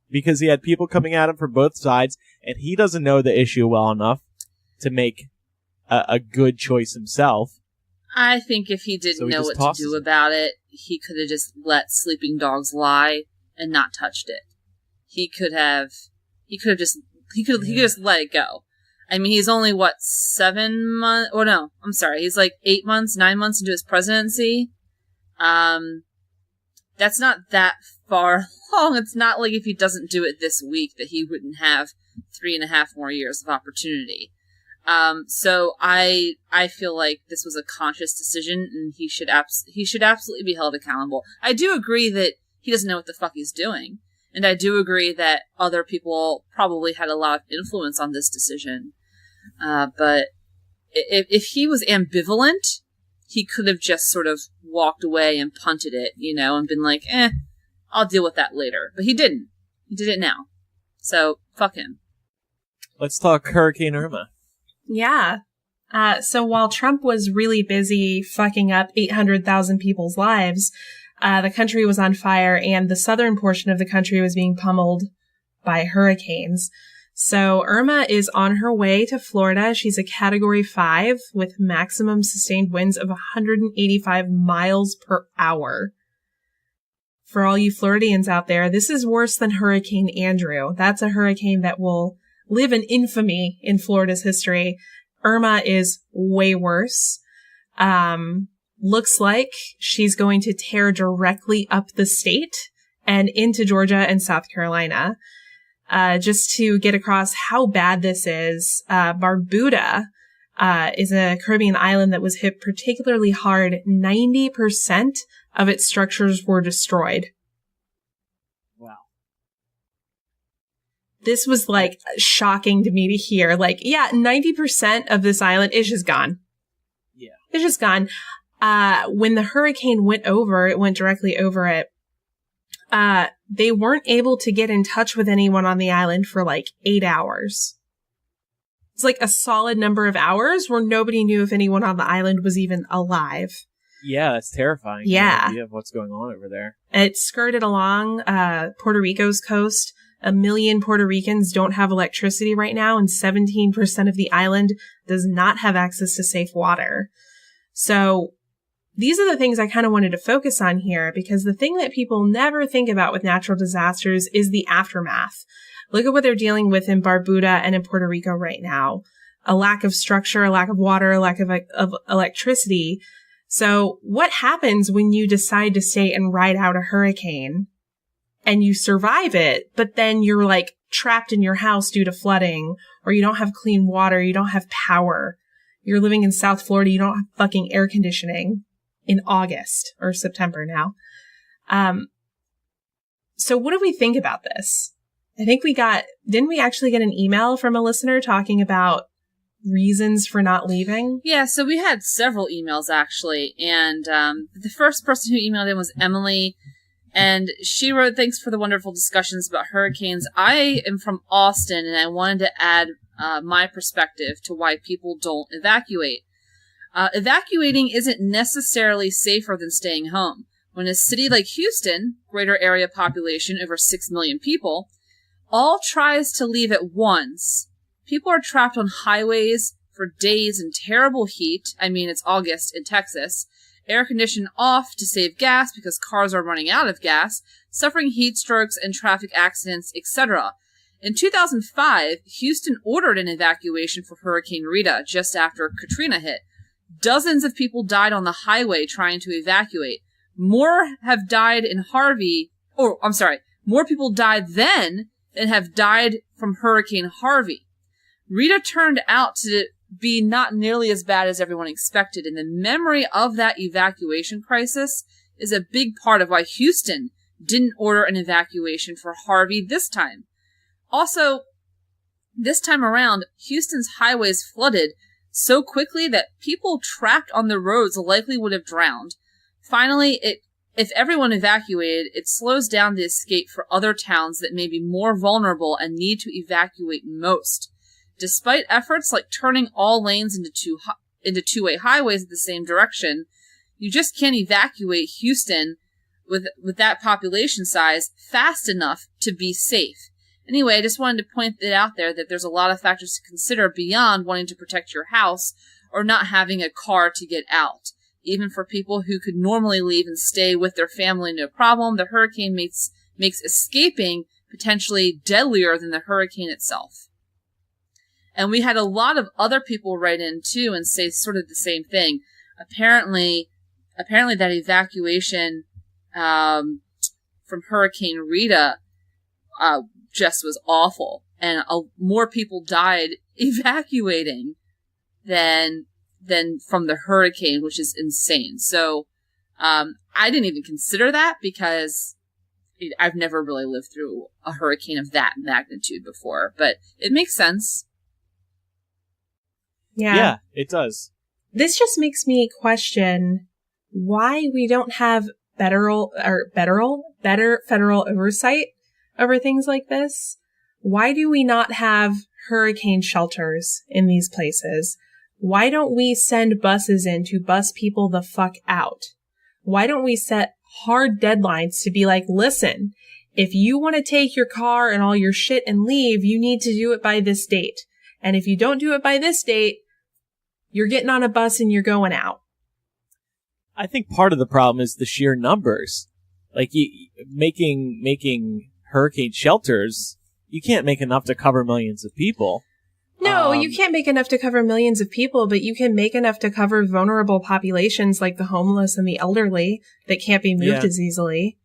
S2: because he had people coming at him from both sides, and he doesn't know the issue well enough to make a good choice himself.
S3: I think if he didn't
S2: So he
S3: know
S2: just
S3: what to do
S2: tosses it.
S3: about it, he could have just let sleeping dogs lie and not touched it. He could just let it go. I mean, he's only, 7 months? Oh, no. I'm sorry. He's like 8 months, 9 months into his presidency. That's not that far along. It's not like if he doesn't do it this week that he wouldn't have 3.5 more years of opportunity. So I feel like this was a conscious decision and he should absolutely be held accountable. I do agree that he doesn't know what the fuck he's doing. And I do agree that other people probably had a lot of influence on this decision. But if he was ambivalent, he could have just sort of walked away and punted it, and been like, I'll deal with that later. But he didn't. He did it now. So, fuck him.
S2: Let's talk Hurricane Irma.
S4: Yeah. So while Trump was really busy fucking up 800,000 people's lives, the country was on fire and the southern portion of the country was being pummeled by hurricanes. So Irma is on her way to Florida. She's a Category 5 with maximum sustained winds of 185 miles per hour. For all you Floridians out there, this is worse than Hurricane Andrew. That's a hurricane that will live in infamy in Florida's history. Irma is way worse. Looks like she's going to tear directly up the state and into Georgia and South Carolina. Just to get across how bad this is, Barbuda is a Caribbean island that was hit particularly hard. 90% of its structures were destroyed.
S2: Wow.
S4: This was shocking to me to hear. 90% of this island is just gone.
S2: Yeah.
S4: It's just gone. When the hurricane went directly over it, they weren't able to get in touch with anyone on the island for 8 hours. It's a solid number of hours where nobody knew if anyone on the island was even alive.
S2: Yeah, that's terrifying.
S4: Yeah.
S2: No idea of what's going on over there.
S4: It skirted along Puerto Rico's coast. 1 million Puerto Ricans don't have electricity right now, and 17% of the island does not have access to safe water. So these are the things I kind of wanted to focus on here, because the thing that people never think about with natural disasters is the aftermath. Look at what they're dealing with in Barbuda and in Puerto Rico right now. A lack of structure, a lack of water, a lack of electricity. So what happens when you decide to stay and ride out a hurricane and you survive it, but then you're trapped in your house due to flooding, or you don't have clean water, you don't have power. You're living in South Florida, you don't have fucking air conditioning in August or September now. So what do we think about this? I think didn't we actually get an email from a listener talking about reasons for not leaving?
S3: Yeah, so we had several emails actually, and the first person who emailed in was Emily, and she wrote, "Thanks for the wonderful discussions about hurricanes. I am from Austin, and I wanted to add my perspective to why people don't evacuate. Evacuating isn't necessarily safer than staying home. When a city like Houston, greater area population, over 6 million people, all tries to leave at once, people are trapped on highways for days in terrible heat. I mean, it's August in Texas. Air conditioned off to save gas because cars are running out of gas, suffering heat strokes and traffic accidents, etc. In 2005, Houston ordered an evacuation for Hurricane Rita just after Katrina hit. Dozens of people died on the highway trying to evacuate. More have died in Harvey, more people died then than have died from Hurricane Harvey. Rita turned out to be not nearly as bad as everyone expected, and the memory of that evacuation crisis is a big part of why Houston didn't order an evacuation for Harvey this time. Also, this time around, Houston's highways flooded so quickly that people trapped on the roads likely would have drowned. Finally, if everyone evacuated, it slows down the escape for other towns that may be more vulnerable and need to evacuate most. Despite efforts like turning all lanes into two-way highways in the same direction, you just can't evacuate Houston with that population size fast enough to be safe. Anyway, I just wanted to point it out there that there's a lot of factors to consider beyond wanting to protect your house or not having a car to get out. Even for people who could normally leave and stay with their family, no problem, the hurricane makes escaping potentially deadlier than the hurricane itself. And we had a lot of other people write in too and say sort of the same thing. Apparently that evacuation from Hurricane Rita just was awful, and more people died evacuating than from the hurricane, which is insane. So I didn't even consider that because I've never really lived through a hurricane of that magnitude before, but it makes sense.
S2: Yeah, it does.
S4: This just makes me question why we don't have better federal oversight over things like this. Why do we not have hurricane shelters in these places? Why don't we send buses in to bus people the fuck out? Why don't we set hard deadlines to be like, listen, if you want to take your car and all your shit and leave, you need to do it by this date. And if you don't do it by this date, you're getting on a bus and you're going out.
S2: I think part of the problem is the sheer numbers. Like, making hurricane shelters, you can't make enough to cover millions of people.
S4: No, you can't make enough to cover millions of people, but you can make enough to cover vulnerable populations like the homeless and the elderly that can't be moved as easily.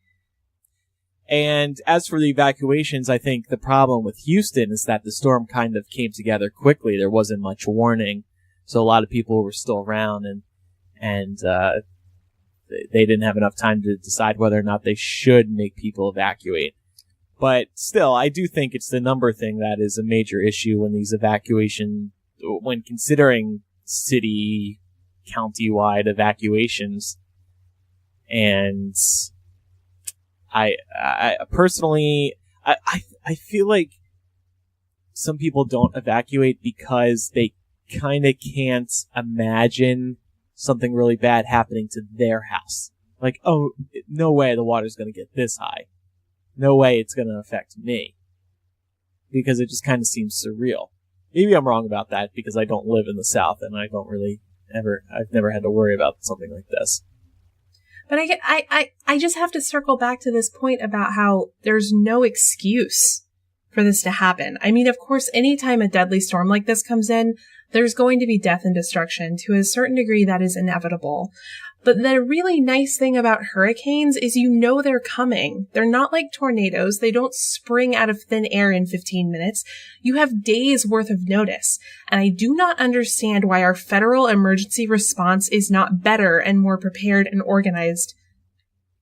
S2: And as for the evacuations, I think the problem with Houston is that the storm kind of came together quickly. There wasn't much warning, so a lot of people were still around, and they didn't have enough time to decide whether or not they should make people evacuate. But still, I do think it's the number thing that is a major issue when when considering city, county-wide evacuations. And I personally, I feel like some people don't evacuate because they kind of can't imagine something really bad happening to their house. Like, oh, no way the water's going to get this high. No way it's going to affect me. Because it just kind of seems surreal. Maybe I'm wrong about that because I don't live in the South and I've never had to worry about something like this.
S4: But I just have to circle back to this point about how there's no excuse for this to happen. I mean, of course, anytime a deadly storm like this comes in, there's going to be death and destruction. To a certain degree, that is inevitable. But the really nice thing about hurricanes is you know they're coming. They're not like tornadoes. They don't spring out of thin air in 15 minutes. You have days worth of notice. And I do not understand why our federal emergency response is not better and more prepared and organized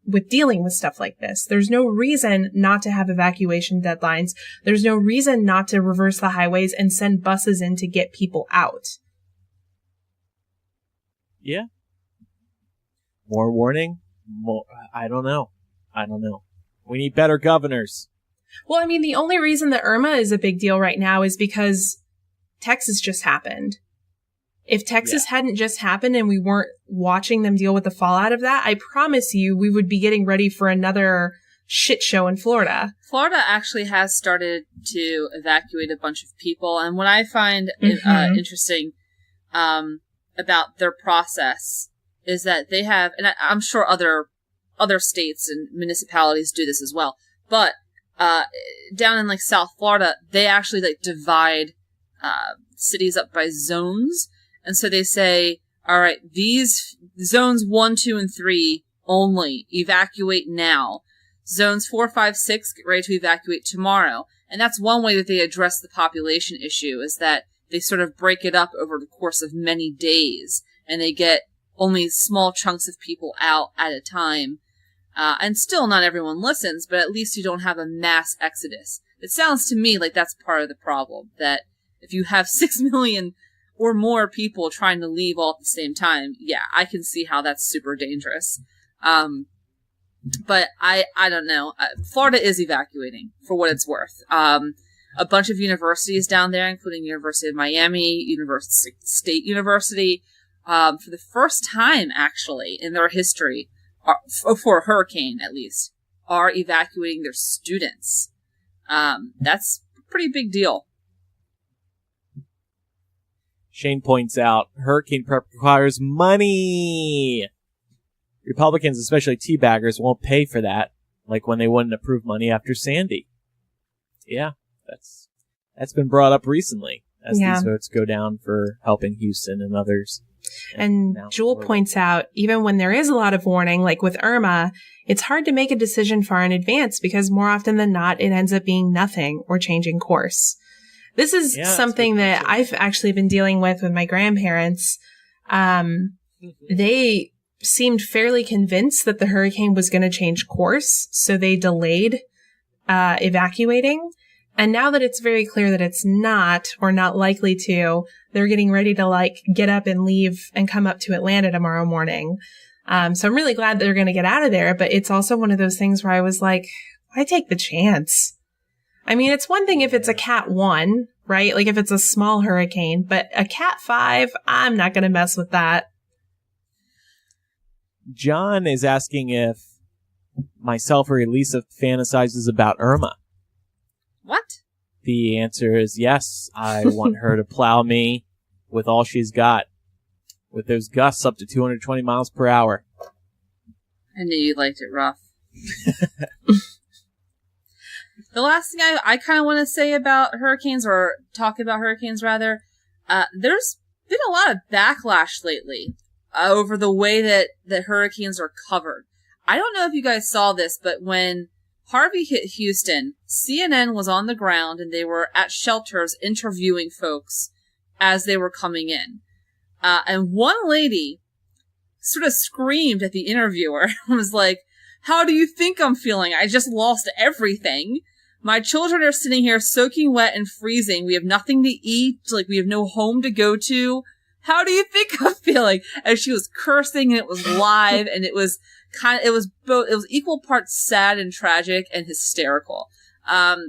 S4: with dealing with stuff like this. There's no reason not to have evacuation deadlines. There's no reason not to reverse the highways and send buses in to get people out.
S2: Yeah. More warning? I don't know. We need better governors.
S4: Well, I mean, the only reason that Irma is a big deal right now is because Texas just happened. If Texas hadn't just happened and we weren't watching them deal with the fallout of that, I promise you we would be getting ready for another shit show in Florida.
S3: Florida actually has started to evacuate a bunch of people. And what I find interesting about their process is that they have, and I'm sure other states and municipalities do this as well, but down in like South Florida, they actually like divide cities up by zones. And so they say, all right, these zones 1, 2, and 3 only evacuate now. Zones 4, 5, 6 get ready to evacuate tomorrow. And that's one way that they address the population issue, is that they sort of break it up over the course of many days, and they get only small chunks of people out at a time. And still not everyone listens, but at least you don't have a mass exodus. It sounds to me like that's part of the problem, that if you have 6 million or more people trying to leave all at the same time, yeah, I can see how that's super dangerous. But I don't know. Florida is evacuating, for what it's worth. A bunch of universities down there, including University of Miami, State University, for the first time, actually, in their history, for a hurricane at least, are evacuating their students. That's a pretty big deal.
S2: Shane points out, hurricane prep requires money. Republicans, especially teabaggers, won't pay for that, like when they wouldn't approve money after Sandy. Yeah, that's been brought up recently as these votes go down for helping Houston and others.
S4: And Jewel points out, even when there is a lot of warning, like with Irma, it's hard to make a decision far in advance because more often than not, it ends up being nothing or changing course. This is something that I've actually been dealing with my grandparents. They seemed fairly convinced that the hurricane was going to change course, so they delayed evacuating. And now that it's very clear that it's not, or not likely to, they're getting ready to like get up and leave and come up to Atlanta tomorrow morning. So I'm really glad they're going to get out of there. But it's also one of those things where I was like, why take the chance? I mean, it's one thing if it's a Cat 1, right? Like if it's a small hurricane, but a Cat 5, I'm not going to mess with that.
S2: John is asking if myself or Elisa fantasizes about Irma.
S3: What?
S2: The answer is yes. I want her to plow me with all she's got, with those gusts up to 220 miles per hour.
S3: I knew you liked it rough. The last thing I kind of want to say about hurricanes, or talk about hurricanes rather, there's been a lot of backlash lately over the way that hurricanes are covered. I don't know if you guys saw this, but when Harvey hit Houston, CNN was on the ground and they were at shelters interviewing folks as they were coming in. And one lady sort of screamed at the interviewer and was like, "How do you think I'm feeling? I just lost everything. My children are sitting here soaking wet and freezing. We have nothing to eat. Like, we have no home to go to. How do you think I'm feeling?" And she was cursing, and it was live, and it was both, it was equal parts sad and tragic and hysterical. And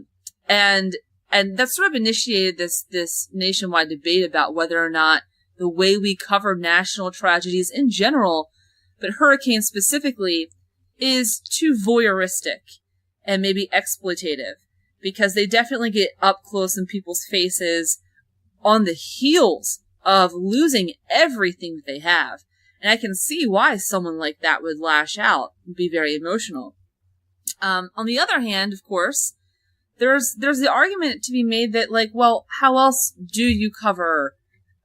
S3: that sort of initiated this nationwide debate about whether or not the way we cover national tragedies in general, but hurricanes specifically, is too voyeuristic and maybe exploitative, because they definitely get up close in people's faces on the heels of losing everything that they have. And I can see why someone like that would lash out and be very emotional. On the other hand, of course, there's the argument to be made that, like, well, how else do you cover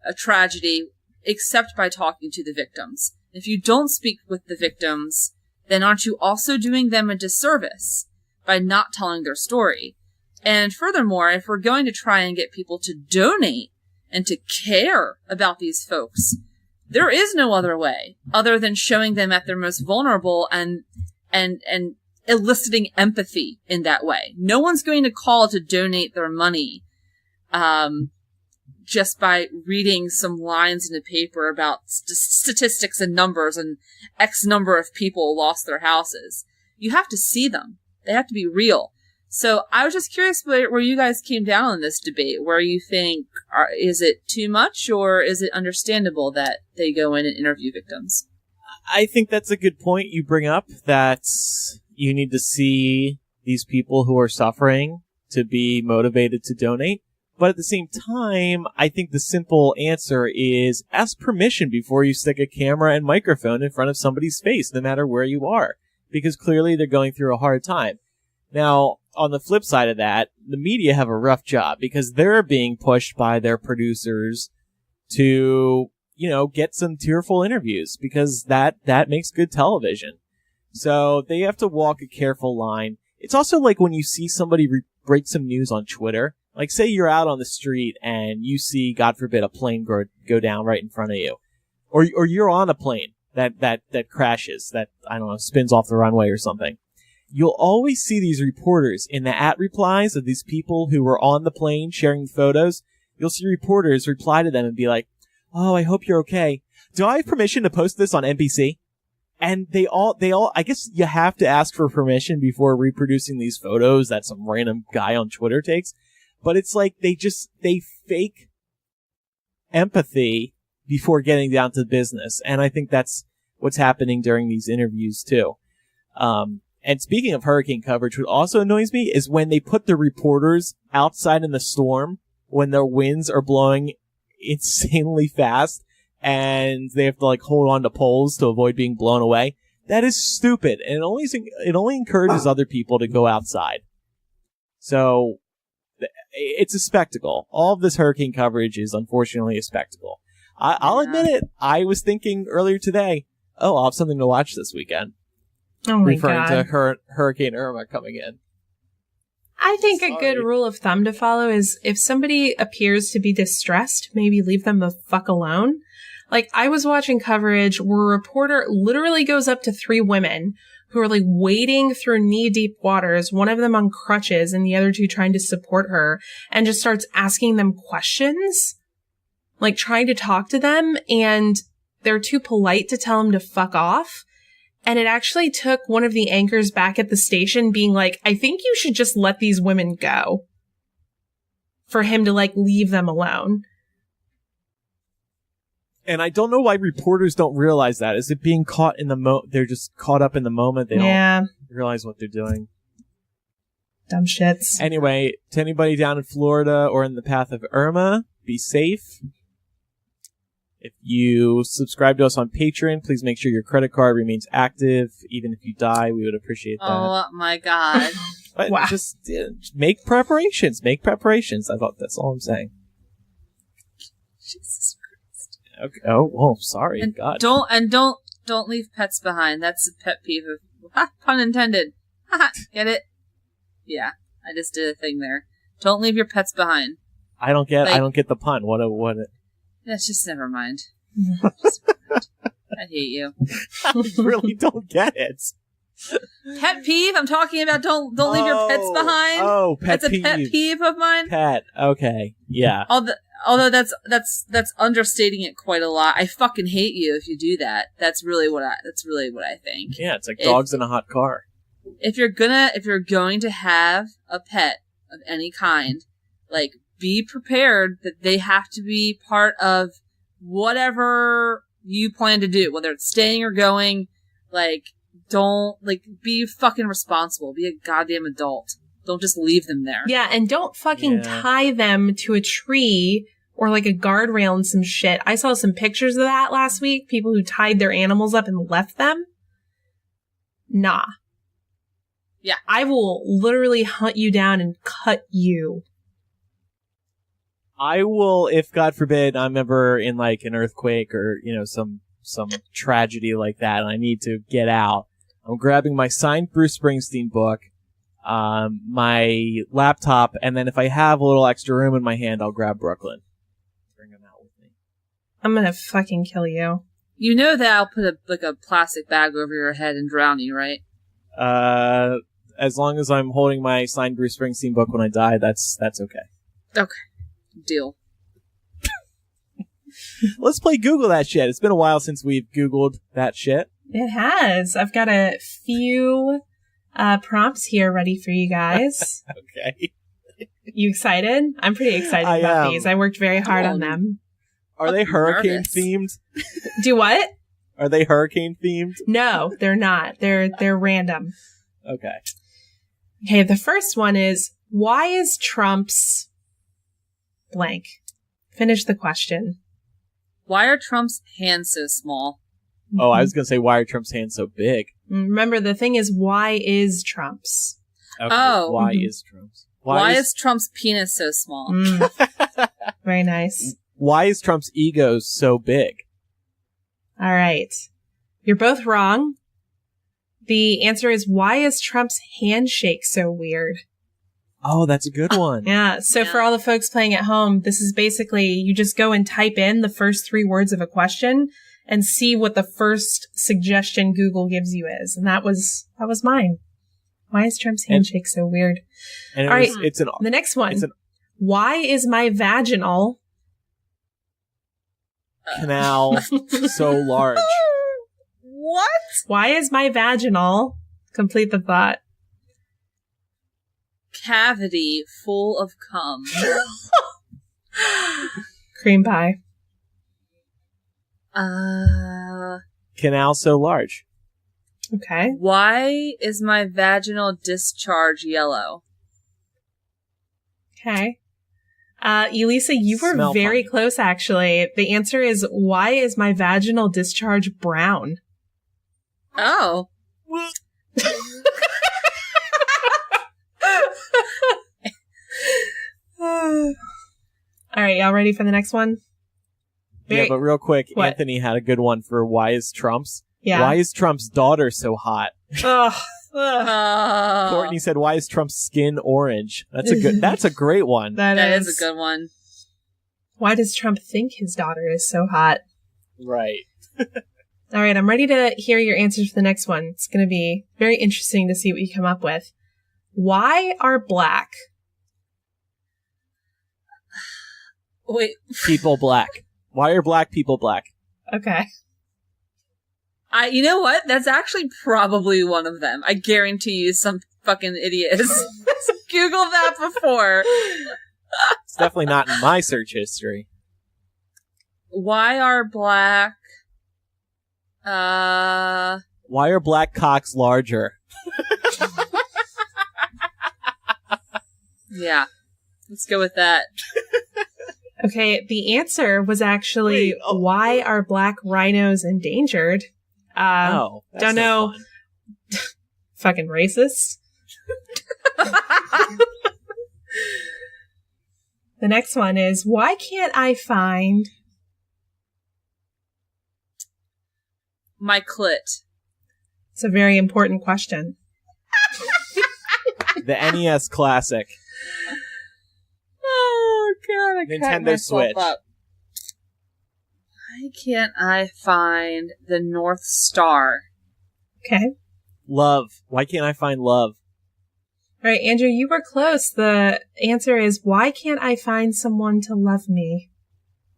S3: a tragedy except by talking to the victims? If you don't speak with the victims, then aren't you also doing them a disservice by not telling their story? And furthermore, if we're going to try and get people to donate and to care about these folks, there is no other way other than showing them at their most vulnerable and eliciting empathy in that way. No one's going to call to donate their money just by reading some lines in the paper about statistics and numbers and X number of people lost their houses. You have to see them. They have to be real. So I was just curious where you guys came down on this debate, where you think, is it too much or is it understandable that they go in and interview victims?
S2: I think that's a good point you bring up, that you need to see these people who are suffering to be motivated to donate. But at the same time, I think the simple answer is ask permission before you stick a camera and microphone in front of somebody's face, no matter where you are, because clearly they're going through a hard time. Now, on the flip side of that, the media have a rough job because they're being pushed by their producers to, get some tearful interviews, because that makes good television. So they have to walk a careful line. It's also like when you see somebody break some news on Twitter. Like, say you're out on the street and you see, God forbid, a plane go down right in front of you. Or you're on a plane that crashes, that, I don't know, spins off the runway or something. You'll always see these reporters in the @replies of these people who were on the plane sharing photos. You'll see reporters reply to them and be like, "Oh, I hope you're okay. Do I have permission to post this on NBC?" And they all, I guess you have to ask for permission before reproducing these photos that some random guy on Twitter takes. But it's like they fake empathy before getting down to business. And I think that's what's happening during these interviews too. And speaking of hurricane coverage, what also annoys me is when they put the reporters outside in the storm when the winds are blowing insanely fast and they have to like hold on to poles to avoid being blown away. That is stupid, and it only encourages other people to go outside. So it's a spectacle. All of this hurricane coverage is unfortunately a spectacle. I'll admit it. I was thinking earlier today, I'll have something to watch this weekend.
S4: Oh my
S2: referring
S4: God.
S2: to Hurricane Irma coming in.
S4: I think a good rule of thumb to follow is if somebody appears to be distressed, maybe leave them the fuck alone. Like, I was watching coverage where a reporter literally goes up to 3 women who are like wading through knee-deep waters, one of them on crutches and the other 2 trying to support her, and just starts asking them questions, like trying to talk to them, and they're too polite to tell him to fuck off. And it actually took one of the anchors back at the station being like, I think you should just let these women go, for him to like leave them alone.
S2: And I don't know why reporters don't realize that. Is it being caught in the they're just caught up in the moment. They don't realize what they're doing.
S4: Dumb shits.
S2: Anyway, to anybody down in Florida or in the path of Irma, be safe. If you subscribe to us on Patreon, please make sure your credit card remains active. Even if you die, we would appreciate that.
S3: Oh my God.
S2: But
S4: Wow.
S2: just make preparations. Make preparations. That's all I'm saying.
S3: Jesus Christ.
S2: Okay. Oh, sorry.
S3: And
S2: God.
S3: don't leave pets behind. That's a pet peeve of pun intended. Get it? Yeah. I just did a thing there. Don't leave your pets behind.
S2: I don't get the pun. What?
S3: That's just never mind. I hate you.
S2: I really don't get it.
S3: Pet peeve? I'm talking about don't leave your pets behind.
S2: Oh, pet
S3: That's
S2: peeve.
S3: a pet peeve of mine.
S2: Pet. Okay. Yeah.
S3: Although that's understating it quite a lot. I fucking hate you if you do that. That's really what I think.
S2: Yeah, it's like dogs in a hot car.
S3: If you're going to have a pet of any kind, like, be prepared that they have to be part of whatever you plan to do, whether it's staying or going. Like, don't, like, be fucking responsible. Be a goddamn adult. Don't just leave them there.
S4: Yeah, and don't fucking tie them to a tree or like a guardrail and some shit. I saw some pictures of that last week. People who tied their animals up and left them. Nah.
S3: Yeah.
S4: I will literally hunt you down and cut you.
S2: I will, if God forbid I'm ever in like an earthquake or, some tragedy like that and I need to get out, I'm grabbing my signed Bruce Springsteen book, my laptop, and then if I have a little extra room in my hand, I'll grab Brooklyn. Bring him out with me.
S4: I'm gonna fucking kill you.
S3: You know that I'll put a plastic bag over your head and drown you, right?
S2: As long as I'm holding my signed Bruce Springsteen book when I die, that's okay.
S3: Okay. Deal.
S2: Let's play Google that shit. It's been a while since we've Googled that shit.
S4: It has. I've got a few prompts here ready for you guys.
S2: Okay.
S4: You excited? I'm pretty excited about these. I worked very hard on them.
S2: Are they hurricane
S3: nervous.
S2: themed?
S4: Do what?
S2: Are they hurricane themed?
S4: No, they're not. They're random.
S2: Okay.
S4: Okay, the first one is, why is Trump's blank? Finish the question.
S3: Why are Trump's hands so small?
S2: Oh, I was going to say, why are Trump's hands so big?
S4: Remember, the thing is, why is Trump's?
S2: Okay,
S3: Oh.
S2: Why is Trump's?
S3: Why is Trump's penis so small?
S4: Very nice.
S2: Why is Trump's ego so big?
S4: All right. You're both wrong. The answer is, why is Trump's handshake so weird?
S2: Oh, that's a good one.
S4: Yeah. So
S3: Yeah.
S4: for all the folks playing at home, this is basically, you just go and type in the first 3 words of a question and see what the first suggestion Google gives you is. And that was mine. Why is Trump's handshake so weird?
S2: And
S4: All right.
S2: it's an
S4: The next one.
S2: It's an-
S4: Why is my vaginal
S2: canal so large.
S3: What?
S4: Why is my vaginal? Complete the thought.
S3: Cavity full of cum.
S4: Cream pie.
S2: Canal so large.
S4: Okay.
S3: Why is my vaginal discharge yellow?
S4: Okay. Elisa, you were
S2: Smell
S4: very
S2: funny.
S4: close, actually. The answer is, why is my vaginal discharge brown?
S3: Oh.
S4: All right, y'all ready for the next one?
S2: Yeah, but real quick,
S4: What?
S2: Anthony had a good one for why is Trump's.
S4: Yeah.
S2: Why is Trump's daughter so hot?
S4: Ugh.
S3: Oh.
S2: Courtney said, why is Trump's skin orange? That's a great one.
S3: That is a good one.
S4: Why does Trump think his daughter is so hot?
S2: Right.
S4: All right, I'm ready to hear your answers for the next one. It's going to be very interesting to see what you come up with. Why are black?
S3: Wait,
S2: People black. Why are black people black?
S4: Okay.
S3: you know what? That's actually probably one of them. I guarantee you some fucking idiot has Googled that before.
S2: It's definitely not in my search history.
S3: Why are black...
S2: Why are black cocks larger?
S3: Yeah. Let's go with that.
S4: Okay, the answer was actually, why are black rhinos endangered?
S2: That's
S4: don't
S2: not
S4: know.
S2: fun.
S4: Fucking racist. The next one is, why can't I find...
S3: My clit.
S4: It's a very important question.
S2: The NES Classic.
S3: Oh, God, I
S2: Nintendo
S3: cracked myself
S2: Switch.
S3: up. Why can't I find the North Star?
S4: Okay.
S2: Love. Why can't I find love?
S4: All right, Andrew, you were close. The answer is, why can't I find someone to love me?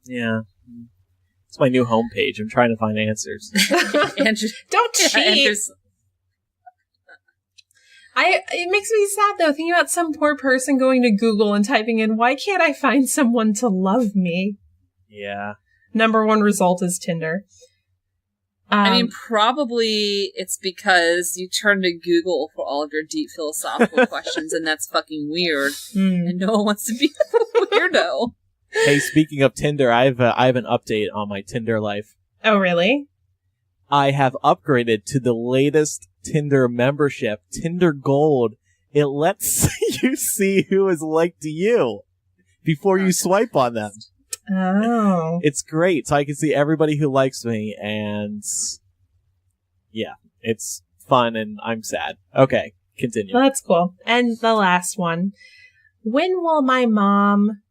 S2: Yeah. It's my new homepage. I'm trying to find answers.
S3: Andrew,
S4: Don't cheat.
S3: Andrew's-
S4: It makes me sad, though, thinking about some poor person going to Google and typing in, why can't I find someone to love me?
S2: Yeah.
S4: Number one result is Tinder.
S3: I mean, probably it's because you turn to Google for all of your deep philosophical questions, and that's fucking weird. And no one wants to be a weirdo.
S2: Hey, speaking of Tinder, I have an update on my Tinder life.
S4: Oh, really?
S2: I have upgraded to the latest Tinder membership, Tinder Gold. It lets you see who is liked to you before you swipe on them.
S4: Oh.
S2: It's great. So I can see everybody who likes me, and yeah, it's fun, and I'm sad. Okay, continue.
S4: Well, that's cool. And the last one. When will my mom...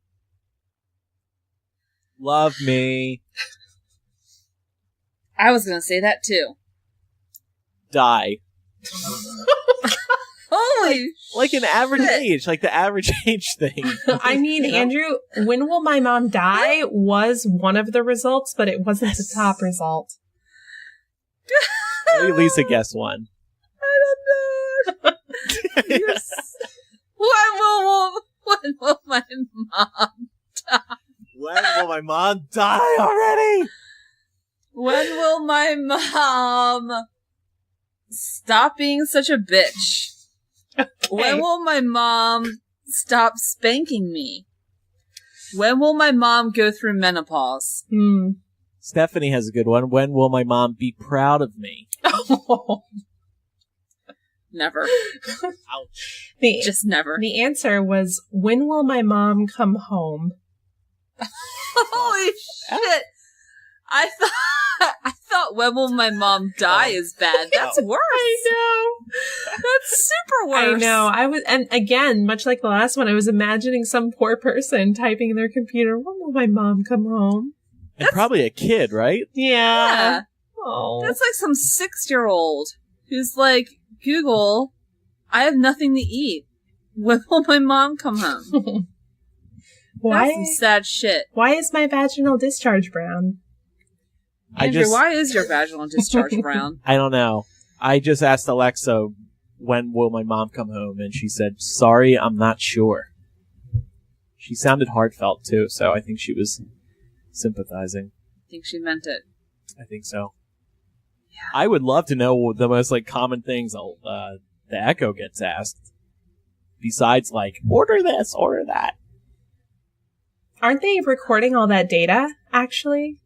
S2: Love me.
S3: I was going to say that too.
S2: Die.
S3: Holy
S2: Like an average
S3: shit.
S2: age, like the average age thing.
S4: I mean,
S2: You know?
S4: Andrew, when will my mom die was one of the results, but it wasn't the top result.
S2: Maybe Lisa guessed one.
S3: I don't know. When will my mom die?
S2: When will my mom die already?
S3: When will my mom stop being such a bitch? When will my mom stop spanking me? When will my mom go through menopause?
S2: Stephanie has a good one. When will my mom be proud of me?
S3: Never.
S2: Ouch.
S3: Just never.
S4: The answer was, when will my mom come home?
S3: Holy shit! I thought when will my mom die is bad. That's worse.
S4: I know.
S3: That's super worse.
S4: I know. And again, much like the last one, I was imagining some poor person typing in their computer, when will my mom come home?
S2: And probably a kid, right?
S3: Yeah.
S4: Oh.
S3: That's like some 6-year-old who's like, Google, I have nothing to eat. When will my mom come home? That's some sad shit.
S4: Why is my vaginal discharge brown?
S3: Andrew, why is your vaginal discharge brown?
S2: I don't know. I just asked Alexa, when will my mom come home? And she said, sorry, I'm not sure. She sounded heartfelt, too, so I think she was sympathizing.
S3: I think she meant it.
S2: I think so. Yeah. I would love to know the most common things the Echo gets asked. Besides, order this, order that.
S4: Aren't they recording all that data, actually?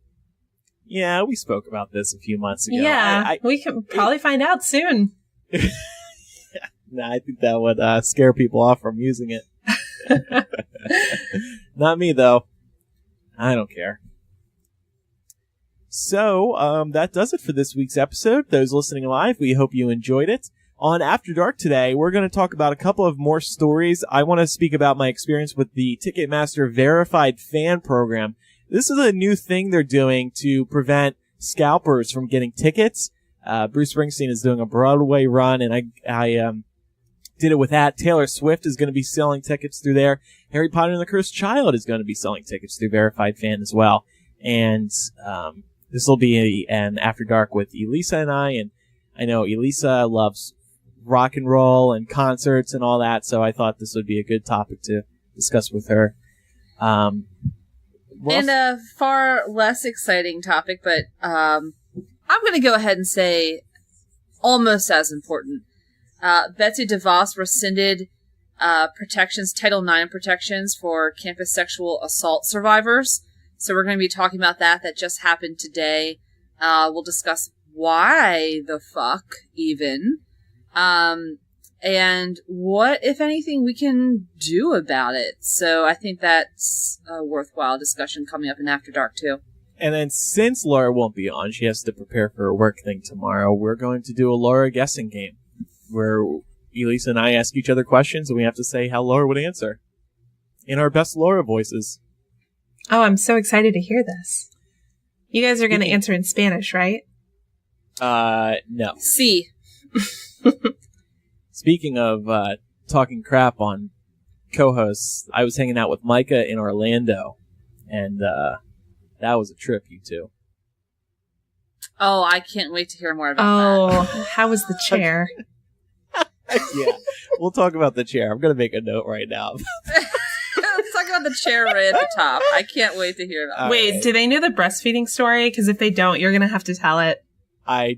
S2: Yeah, we spoke about this a few months ago.
S4: Yeah, we can probably find out soon.
S2: Nah, I think that would scare people off from using it. Not me, though. I don't care. So, that does it for this week's episode. Those listening live, we hope you enjoyed it. On After Dark today, we're going to talk about a couple of more stories. I want to speak about my experience with the Ticketmaster Verified Fan Program. This is a new thing they're doing to prevent scalpers from getting tickets. Bruce Springsteen is doing a Broadway run, and I did it with that. Taylor Swift is going to be selling tickets through there. Harry Potter and the Cursed Child is going to be selling tickets through Verified Fan as well. And this will be an After Dark with Elisa and I. And I know Elisa loves rock and roll and concerts and all that, so I thought this would be a good topic to discuss with her.
S3: And a far less exciting topic, but I'm going to go ahead and say almost as important. Betsy DeVos rescinded protections, Title IX protections for campus sexual assault survivors. So we're going to be talking about that. That just happened today. We'll discuss why the fuck even. And what, if anything, we can do about it. So I think that's a worthwhile discussion coming up in After Dark, too.
S2: And then since Laura won't be on, she has to prepare for a work thing tomorrow, we're going to do a Laura guessing game where Elisa and I ask each other questions and we have to say how Laura would answer in our best Laura voices.
S4: Oh, I'm so excited to hear this. You guys are going to answer in Spanish, right?
S2: No.
S3: Sí.
S2: Speaking of talking crap on co-hosts, I was hanging out with Micah in Orlando, and that was a trip, you two.
S3: Oh, I can't wait to hear more about
S4: Oh, how was the chair?
S2: Yeah, we'll talk about the chair. I'm going to make a note right now.
S3: Let's talk about the chair right at the top. I can't wait to hear about it.
S4: Wait, do they know the breastfeeding story? Because if they don't, you're going to have to tell it.
S2: I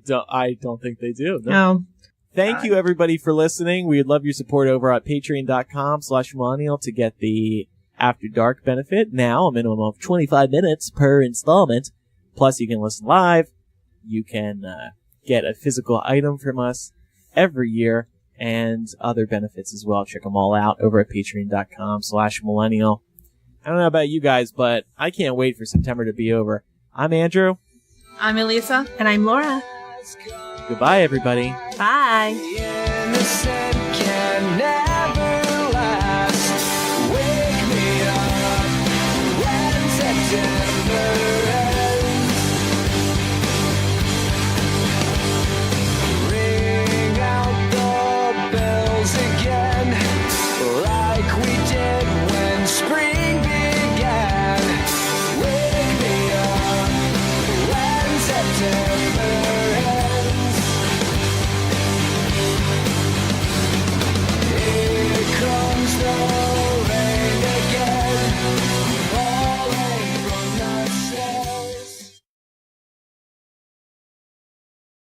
S2: don't think they do. No.
S4: Oh.
S2: Thank you, everybody, for listening. We would love your support over at patreon.com/millennial to get the After Dark benefit. Now, a minimum of 25 minutes per installment. Plus, you can listen live. You can get a physical item from us every year and other benefits as well. Check them all out over at patreon.com/millennial. I don't know about you guys, but I can't wait for September to be over. I'm Andrew.
S3: I'm Elisa.
S4: And I'm Laura.
S2: Goodbye, everybody.
S4: Bye.